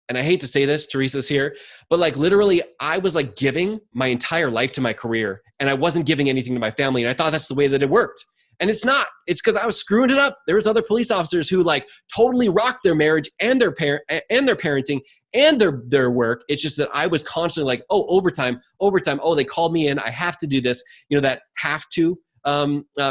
[SPEAKER 2] and I hate to say this, Teresa's here, but like, literally I was like giving my entire life to my career and I wasn't giving anything to my family. And I thought that's the way that it worked. And it's not. It's because I was screwing it up. There was other police officers who like totally rocked their marriage and their parenting and their work. It's just that I was constantly like, oh, overtime. Oh, they called me in. I have to do this. You know, that have to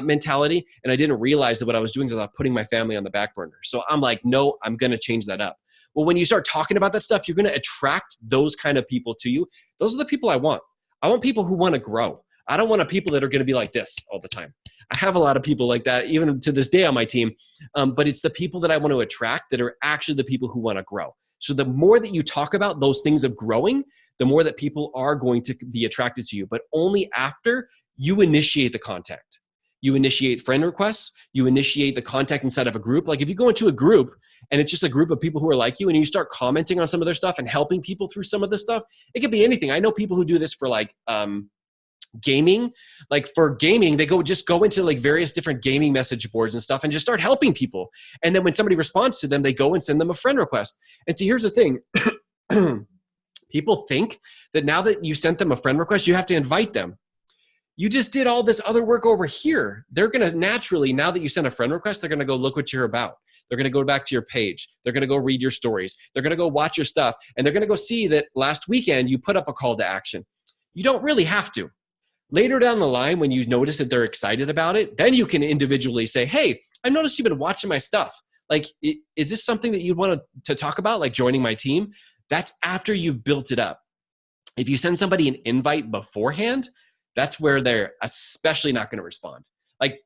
[SPEAKER 2] mentality. And I didn't realize that what I was doing is I was putting my family on the back burner. So I'm like, no, I'm going to change that up. Well, when you start talking about that stuff, you're going to attract those kind of people to you. Those are the people I want. I want people who want to grow. I don't want people that are going to be like this all the time. I have a lot of people like that, even to this day on my team. But it's the people that I want to attract that are actually the people who want to grow. So the more that you talk about those things of growing, the more that people are going to be attracted to you, but only after you initiate the contact. You initiate friend requests, you initiate the contact inside of a group. Like, if you go into a group and it's just a group of people who are like you and you start commenting on some of their stuff and helping people through some of this stuff, it could be anything. I know people who do this for like gaming. Like, for gaming, they go into like various different gaming message boards and stuff and just start helping people. And then when somebody responds to them, they go and send them a friend request. And see, here's the thing. People think that now that you sent them a friend request, you have to invite them. You just did all this other work over here. They're going to naturally, now that you send a friend request, they're going to go look what you're about. They're going to go back to your page. They're going to go read your stories. They're going to go watch your stuff. And they're going to go see that last weekend you put up a call to action. You don't really have to. Later down the line, when you notice that they're excited about it, then you can individually say, hey, I noticed you've been watching my stuff. Like, is this something that you want to talk about, like joining my team? That's after you've built it up. If you send somebody an invite beforehand, that's where they're especially not going to respond. Like,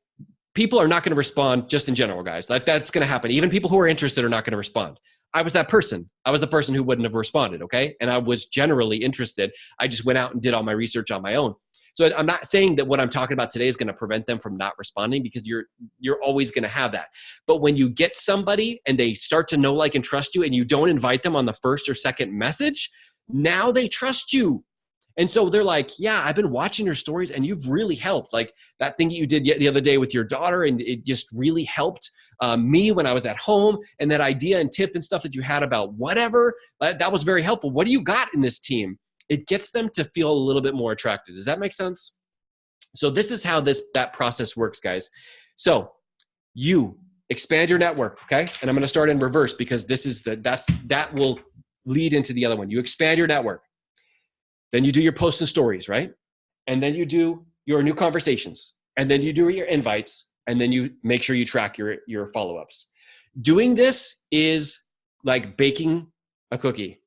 [SPEAKER 2] people are not going to respond just in general, guys. Like, that's going to happen. Even people who are interested are not going to respond. I was that person. I was the person who wouldn't have responded, okay? And I was generally interested. I just went out and did all my research on my own. So I'm not saying that what I'm talking about today is going to prevent them from not responding, because you're always going to have that. But when you get somebody and they start to know, like, and trust you, and you don't invite them on the first or second message, now they trust you. And so they're like, yeah, I've been watching your stories and you've really helped. Like that thing that you did the other day with your daughter, and it just really helped me when I was at home. And that idea and tip and stuff that you had about whatever, that was very helpful. What do you got in this team? It gets them to feel a little bit more attracted. Does that make sense? So this is how that process works, guys. So you expand your network, okay? And I'm going to start in reverse, because that will lead into the other one. You expand your network. Then you do your posts and stories, right? And then you do your new conversations. And then you do your invites. And then you make sure you track your follow-ups. Doing this is like baking a cookie.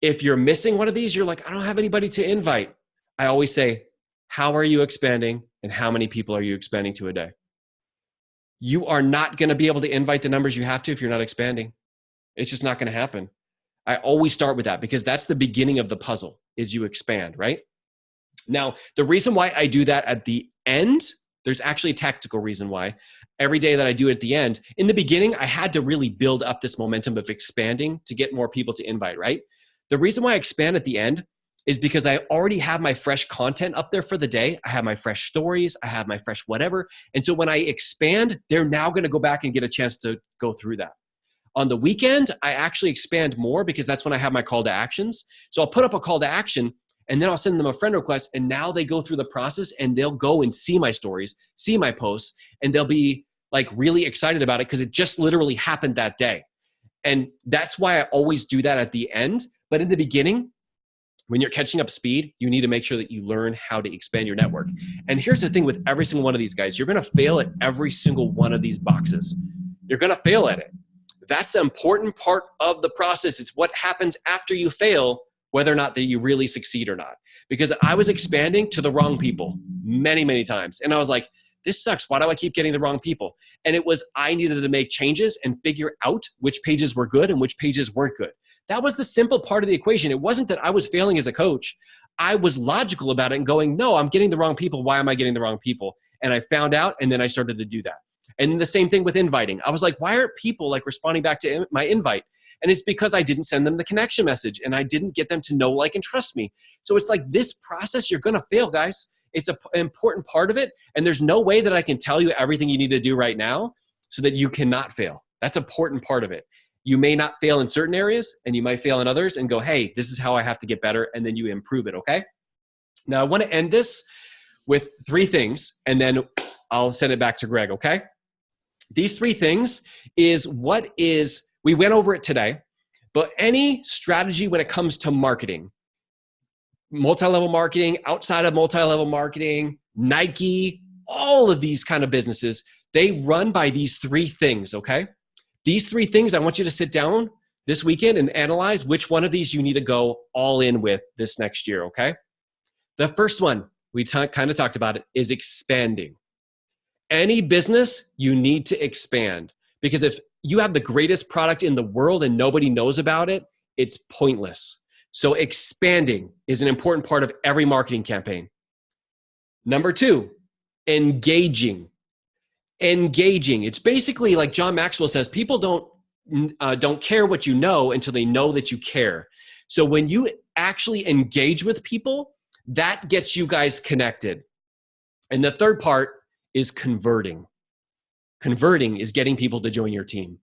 [SPEAKER 2] If you're missing one of these, you're like, I don't have anybody to invite. I always say, how are you expanding and how many people are you expanding to a day? You are not going to be able to invite the numbers you have to if you're not expanding. It's just not going to happen. I always start with that because that's the beginning of the puzzle is you expand, right? Now, the reason why I do that at the end, there's actually a tactical reason why. Every day that I do it at the end, in the beginning, I had to really build up this momentum of expanding to get more people to invite, right? The reason why I expand at the end is because I already have my fresh content up there for the day. I have my fresh stories. I have my fresh whatever. And so when I expand, they're now going to go back and get a chance to go through that. On the weekend, I actually expand more because that's when I have my call to actions. So I'll put up a call to action and then I'll send them a friend request and now they go through the process and they'll go and see my stories, see my posts, and they'll be like really excited about it because it just literally happened that day. And that's why I always do that at the end. But in the beginning, when you're catching up speed, you need to make sure that you learn how to expand your network. And here's the thing with every single one of these guys, you're going to fail at every single one of these boxes. You're going to fail at it. That's the important part of the process. It's what happens after you fail, whether or not that you really succeed or not. Because I was expanding to the wrong people many, many times. And I was like, this sucks. Why do I keep getting the wrong people? And it was, I needed to make changes and figure out which pages were good and which pages weren't good. That was the simple part of the equation. It wasn't that I was failing as a coach. I was logical about it and going, no, I'm getting the wrong people. Why am I getting the wrong people? And I found out, and then I started to do that. And the same thing with inviting. I was like, why aren't people like responding back to my invite? And it's because I didn't send them the connection message and I didn't get them to know, like, and trust me. So it's like this process, you're going to fail, guys. It's an important part of it. And there's no way that I can tell you everything you need to do right now so that you cannot fail. That's an important part of it. You may not fail in certain areas and you might fail in others and go, hey, this is how I have to get better. And then you improve it. Okay. Now I want to end this with 3 things and then I'll send it back to Greg. Okay. These 3 things is we went over it today, but any strategy when it comes to marketing, multi-level marketing, outside of multi-level marketing, Nike, all of these kind of businesses, they run by these 3 things, okay? These 3 things, I want you to sit down this weekend and analyze which one of these you need to go all in with this next year, okay? The first one, we kind of talked about it, is expanding. Any business, you need to expand because if you have the greatest product in the world and nobody knows about it, it's pointless. So expanding is an important part of every marketing campaign. Number 2, engaging. Engaging. It's basically like John Maxwell says, people don't care what you know until they know that you care. So when you actually engage with people, that gets you guys connected. And the third part is converting. Converting is getting people to join your team.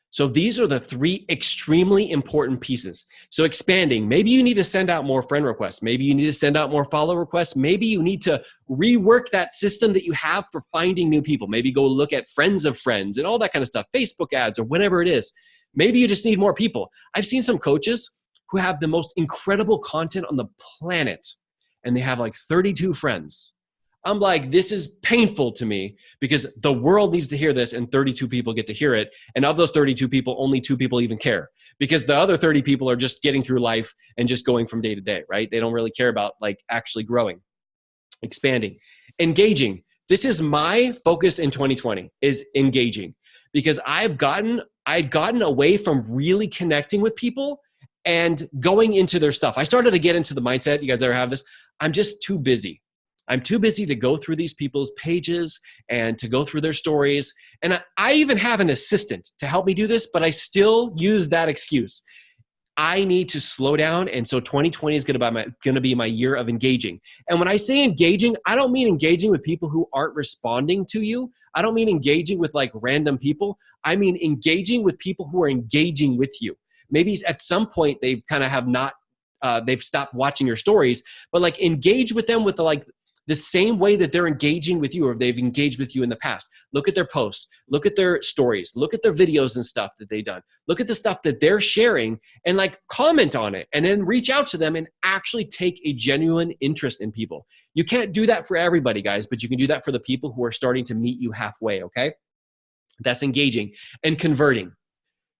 [SPEAKER 2] So these are the 3 extremely important pieces. So expanding, maybe you need to send out more friend requests. Maybe you need to send out more follow requests. Maybe you need to rework that system that you have for finding new people. Maybe go look at friends of friends and all that kind of stuff, Facebook ads or whatever it is. Maybe you just need more people. I've seen some coaches who have the most incredible content on the planet and they have like 32 friends. I'm like, this is painful to me because the world needs to hear this and 32 people get to hear it. And of those 32 people, only 2 people even care because the other 30 people are just getting through life and just going from day to day, right? They don't really care about like actually growing, expanding, engaging. This is my focus in 2020 is engaging because I'd gotten away from really connecting with people and going into their stuff. I started to get into the mindset. You guys ever have this? I'm just too busy. I'm too busy to go through these people's pages and to go through their stories. And I even have an assistant to help me do this, but I still use that excuse. I need to slow down. And so 2020 is going to be my year of engaging. And when I say engaging, I don't mean engaging with people who aren't responding to you. I don't mean engaging with like random people. I mean engaging with people who are engaging with you. Maybe at some point they kind of have not, they've stopped watching your stories, but like engage with them with the same way that they're engaging with you or they've engaged with you in the past. Look at their posts, look at their stories, look at their videos and stuff that they've done. Look at the stuff that they're sharing and like comment on it and then reach out to them and actually take a genuine interest in people. You can't do that for everybody, guys, but you can do that for the people who are starting to meet you halfway, okay? That's engaging. And converting.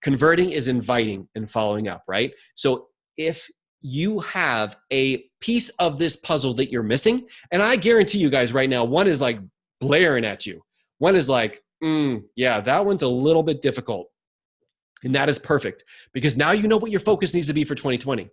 [SPEAKER 2] Converting is inviting and following up, right? So if you have a piece of this puzzle that you're missing. And I guarantee you guys right now, one is like blaring at you. One is like, yeah, that one's a little bit difficult. And that is perfect because now you know what your focus needs to be for 2020.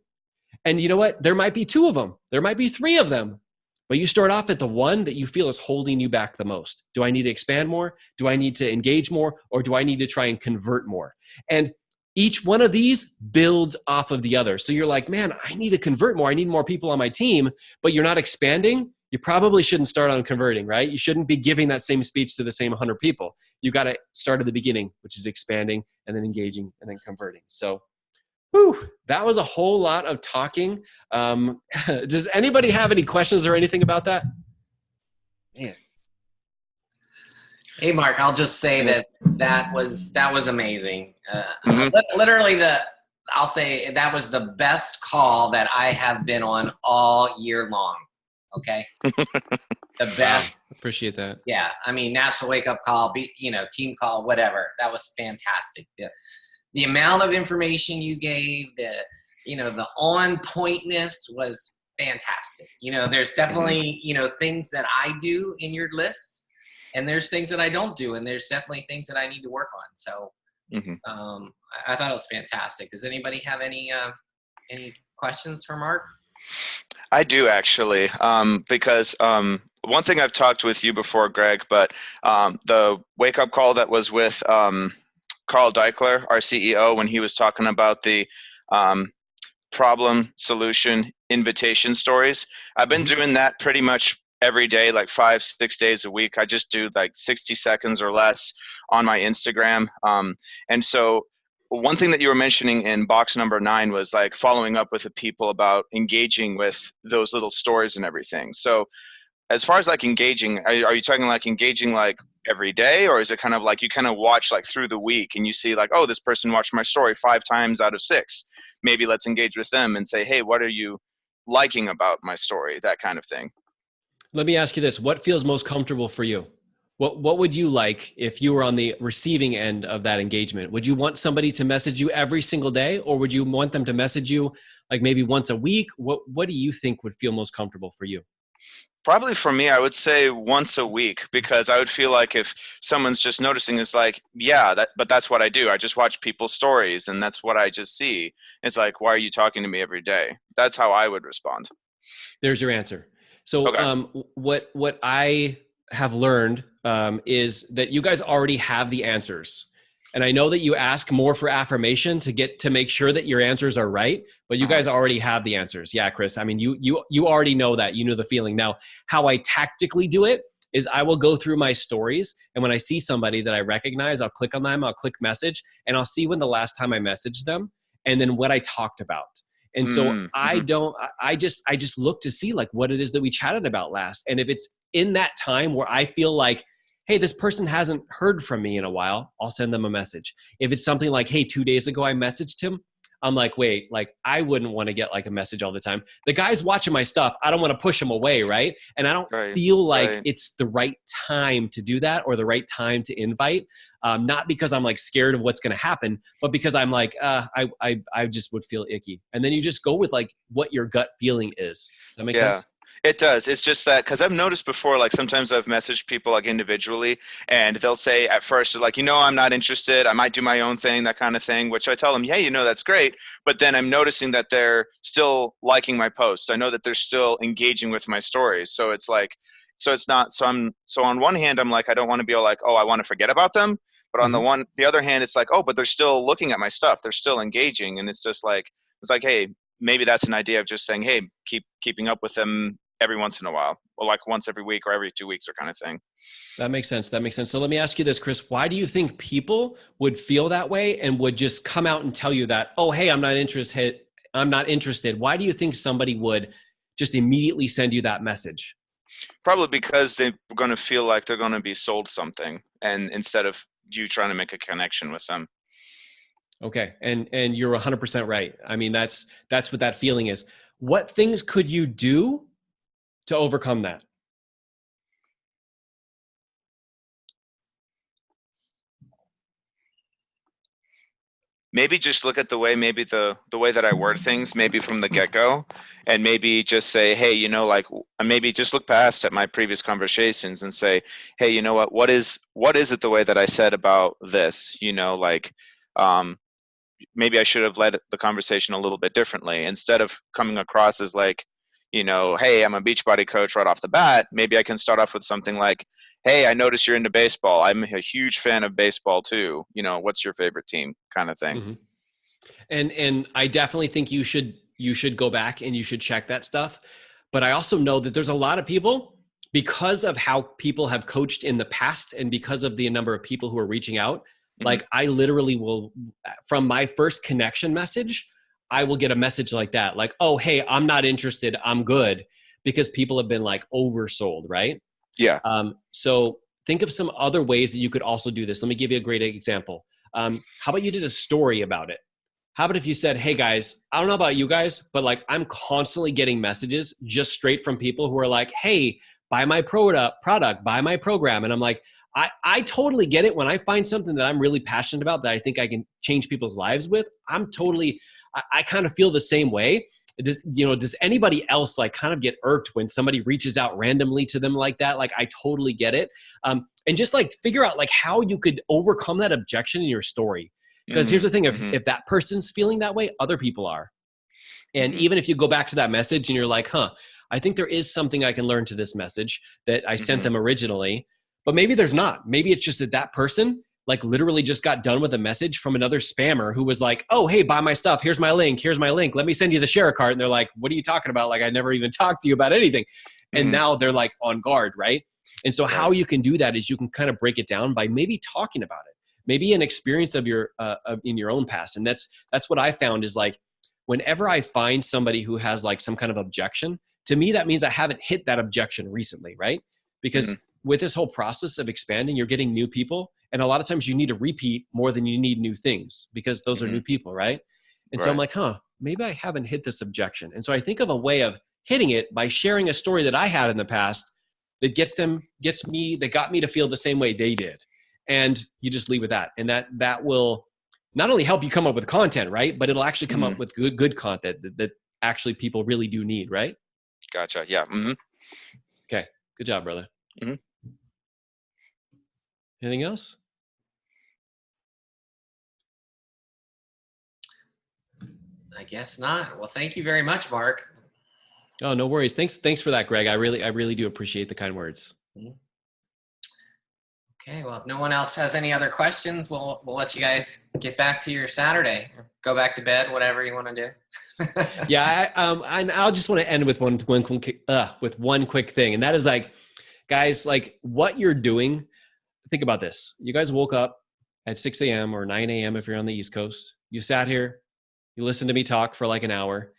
[SPEAKER 2] And you know what? There might be 2 of them. There might be 3 of them. But you start off at the one that you feel is holding you back the most. Do I need to expand more? Do I need to engage more? Or do I need to try and convert more? And each one of these builds off of the other. So you're like, man, I need to convert more. I need more people on my team, but you're not expanding. You probably shouldn't start on converting, right? You shouldn't be giving that same speech to the same 100 people. You got to start at the beginning, which is expanding and then engaging and then converting. So whew, that was a whole lot of talking. Does anybody have any questions or anything about that? Man.
[SPEAKER 1] Hey, Mark, I'll just say that was amazing. Literally, I'll say that was the best call that I have been on all year long. Okay, the best.
[SPEAKER 2] Wow, appreciate that.
[SPEAKER 1] Yeah, I mean, national wake up call, team call, whatever. That was fantastic. The amount of information you gave, the on pointness was fantastic. There's definitely, things that I do in your list, and there's things that I don't do, and there's definitely things that I need to work on. So I thought it was fantastic. Does anybody have any questions for Mark?
[SPEAKER 3] I do actually, because one thing I've talked with you before, Greg, but the wake up call that was with Carl Deichler, our CEO, when he was talking about the problem, solution, invitation stories. I've been doing that pretty much every day, like 5-6 days a week. I just do like 60 seconds or less on my Instagram. And so one thing that you were mentioning in box number 9 was like following up with the people about engaging with those little stories and everything. So as far as like engaging, are you talking like engaging like every day, or is it kind of like you kind of watch like through the week and you see like, oh, this person watched my story 5 times out of 6. Maybe let's engage with them and say, hey, what are you liking about my story? That kind of thing.
[SPEAKER 2] Let me ask you this. What feels most comfortable for you? What would you like if you were on the receiving end of that engagement? Would you want somebody to message you every single day, or would you want them to message you like maybe once a week? What do you think would feel most comfortable for you?
[SPEAKER 3] Probably for me, I would say once a week, because I would feel like if someone's just noticing, it's like, yeah, but that's what I do. I just watch people's stories and that's what I just see. It's like, why are you talking to me every day? That's how I would respond.
[SPEAKER 2] There's your answer. So
[SPEAKER 3] Okay.
[SPEAKER 2] what I have learned is that you guys already have the answers. And I know that you ask more for affirmation to make sure that your answers are right, but you guys already have the answers. Yeah, Chris. I mean, you already know that. You know the feeling. Now, how I tactically do it is I will go through my stories, and when I see somebody that I recognize, I'll click on them, I'll click message, and I'll see when the last time I messaged them and then what I talked about. And so I just look to see like what it is that we chatted about last. And if it's in that time where I feel like, hey, this person hasn't heard from me in a while, I'll send them a message. If it's something like, hey, 2 days ago I messaged him, I'm like, wait, like I wouldn't want to get like a message all the time. The guy's watching my stuff. I don't want to push him away, right? And I don't feel like it's the right time to do that or the right time to invite. Not because I'm like scared of what's going to happen, but because I'm like, I just would feel icky. And then you just go with like what your gut feeling is. Does that make sense?
[SPEAKER 3] It does. It's just that because I've noticed before, like sometimes I've messaged people like individually and they'll say at first, they're like, I'm not interested. I might do my own thing, that kind of thing, which I tell them, hey, that's great. But then I'm noticing that they're still liking my posts. I know that they're still engaging with my stories. So it's like, so it's not, so on one hand, I'm like, I don't want to be all like, oh, I want to forget about them. But on the other hand, it's like, oh, but they're still looking at my stuff. They're still engaging. And it's just like, hey, maybe that's an idea of just saying, hey, keeping up with them every once in a while, or like once every week or every 2 weeks or kind of thing.
[SPEAKER 2] That makes sense. That makes sense. So let me ask you this, Chris, why do you think people would feel that way and would just come out and tell you that, oh, hey, I'm not interested. Why do you think somebody would just immediately send you that message?
[SPEAKER 3] Probably because they're going to feel like they're going to be sold something, and instead of you trying to make a connection with them.
[SPEAKER 2] Okay. And you're 100% right. I mean, that's what that feeling is. What things could you do to overcome that?
[SPEAKER 3] maybe just look at the way, maybe the way that I word things, maybe from the get-go, and maybe just say, hey, like, maybe just look past at my previous conversations and say, hey, you know what is it the way that I said about this, like, maybe I should have led the conversation a little bit differently instead of coming across as like, hey, I'm a Beachbody coach right off the bat. Maybe I can start off with something like, hey, I notice you're into baseball. I'm a huge fan of baseball too. What's your favorite team, kind of thing.
[SPEAKER 2] Mm-hmm. And I definitely think you should go back and you should check that stuff. But I also know that there's a lot of people, because of how people have coached in the past and because of the number of people who are reaching out, like I literally will, from my first connection message, I will get a message like that. Like, oh, hey, I'm not interested. I'm good. Because people have been like oversold, right?
[SPEAKER 3] Yeah.
[SPEAKER 2] So think of some other ways that you could also do this. Let me give you a great example. How about you did a story about it? How about if you said, hey guys, I don't know about you guys, but like I'm constantly getting messages just straight from people who are like, hey, buy my product, buy my program. And I'm like, I totally get it. When I find something that I'm really passionate about that I think I can change people's lives with, I kind of feel the same way. Does anybody else like kind of get irked when somebody reaches out randomly to them like that? Like I totally get it. And just like figure out like how you could overcome that objection in your story. Because here's the thing, if that person's feeling that way, other people are. And even if you go back to that message and you're like, I think there is something I can learn to this message that I sent them originally, but maybe there's not. Maybe it's just that person like literally just got done with a message from another spammer who was like, oh, hey, buy my stuff. Here's my link. Let me send you the share card. And they're like, what are you talking about? Like, I never even talked to you about anything. And now they're like on guard, right? And so how you can do that is you can kind of break it down by maybe talking about it. Maybe an experience of your in your own past. And that's what I found is like, whenever I find somebody who has like some kind of objection, to me, that means I haven't hit that objection recently, right? Because with this whole process of expanding, you're getting new people. And a lot of times you need to repeat more than you need new things because those are new people, right? And so I'm like, maybe I haven't hit this objection. And so I think of a way of hitting it by sharing a story that I had in the past that got me to feel the same way they did. And you just leave with that. And that will not only help you come up with content, right? But it'll actually come up with good content that actually people really do need, right?
[SPEAKER 3] Gotcha. Yeah.
[SPEAKER 2] Okay. Good job, brother. Anything else?
[SPEAKER 1] I guess not. Well, thank you very much, Mark.
[SPEAKER 2] Oh, no worries. Thanks for that, Greg. I really do appreciate the kind words.
[SPEAKER 1] Okay, well, if no one else has any other questions, we'll let you guys get back to your Saturday. Or go back to bed, whatever you want to do.
[SPEAKER 2] Yeah, I'll just want to end with one quick thing, and that is like, guys, like what you're doing. Think about this. You guys woke up at 6 a.m. or 9 a.m. if you're on the East Coast. You sat here, you listened to me talk for like an hour,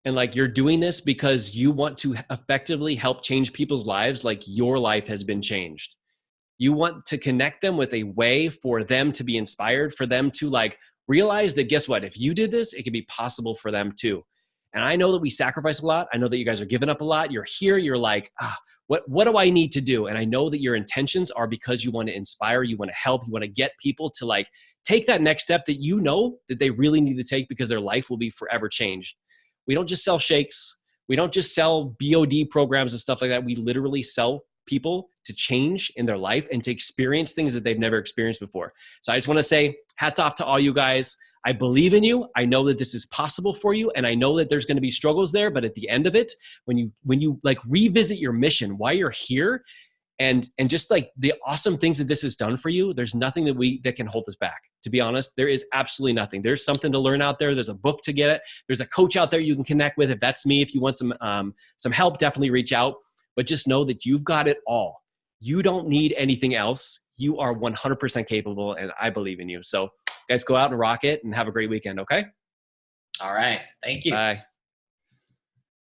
[SPEAKER 2] and like you're doing this because you want to effectively help change people's lives like your life has been changed. You want to connect them with a way for them to be inspired, for them to like realize that, guess what? If you did this, it could be possible for them too. And I know that we sacrifice a lot. I know that you guys are giving up a lot. You're here. You're like, what do I need to do? And I know that your intentions are because you want to inspire, you want to help, you want to get people to like take that next step that you know that they really need to take because their life will be forever changed. We don't just sell shakes. We don't just sell BOD programs and stuff like that. We literally sell people to change in their life and to experience things that they've never experienced before. So I just want to say hats off to all you guys. I believe in you. I know that this is possible for you. And I know that there's going to be struggles there, but at the end of it, when you like revisit your mission, why you're here and just like the awesome things that this has done for you, there's nothing that can hold us back. To be honest, there is absolutely nothing. There's something to learn out there. There's a book to get it. There's a coach out there you can connect with. If that's me, if you want some help, definitely reach out. But just know that you've got it all. You don't need anything else. You are 100% capable, and I believe in you. So guys, go out and rock it and have a great weekend, okay?
[SPEAKER 1] All right. Thank you.
[SPEAKER 2] Bye.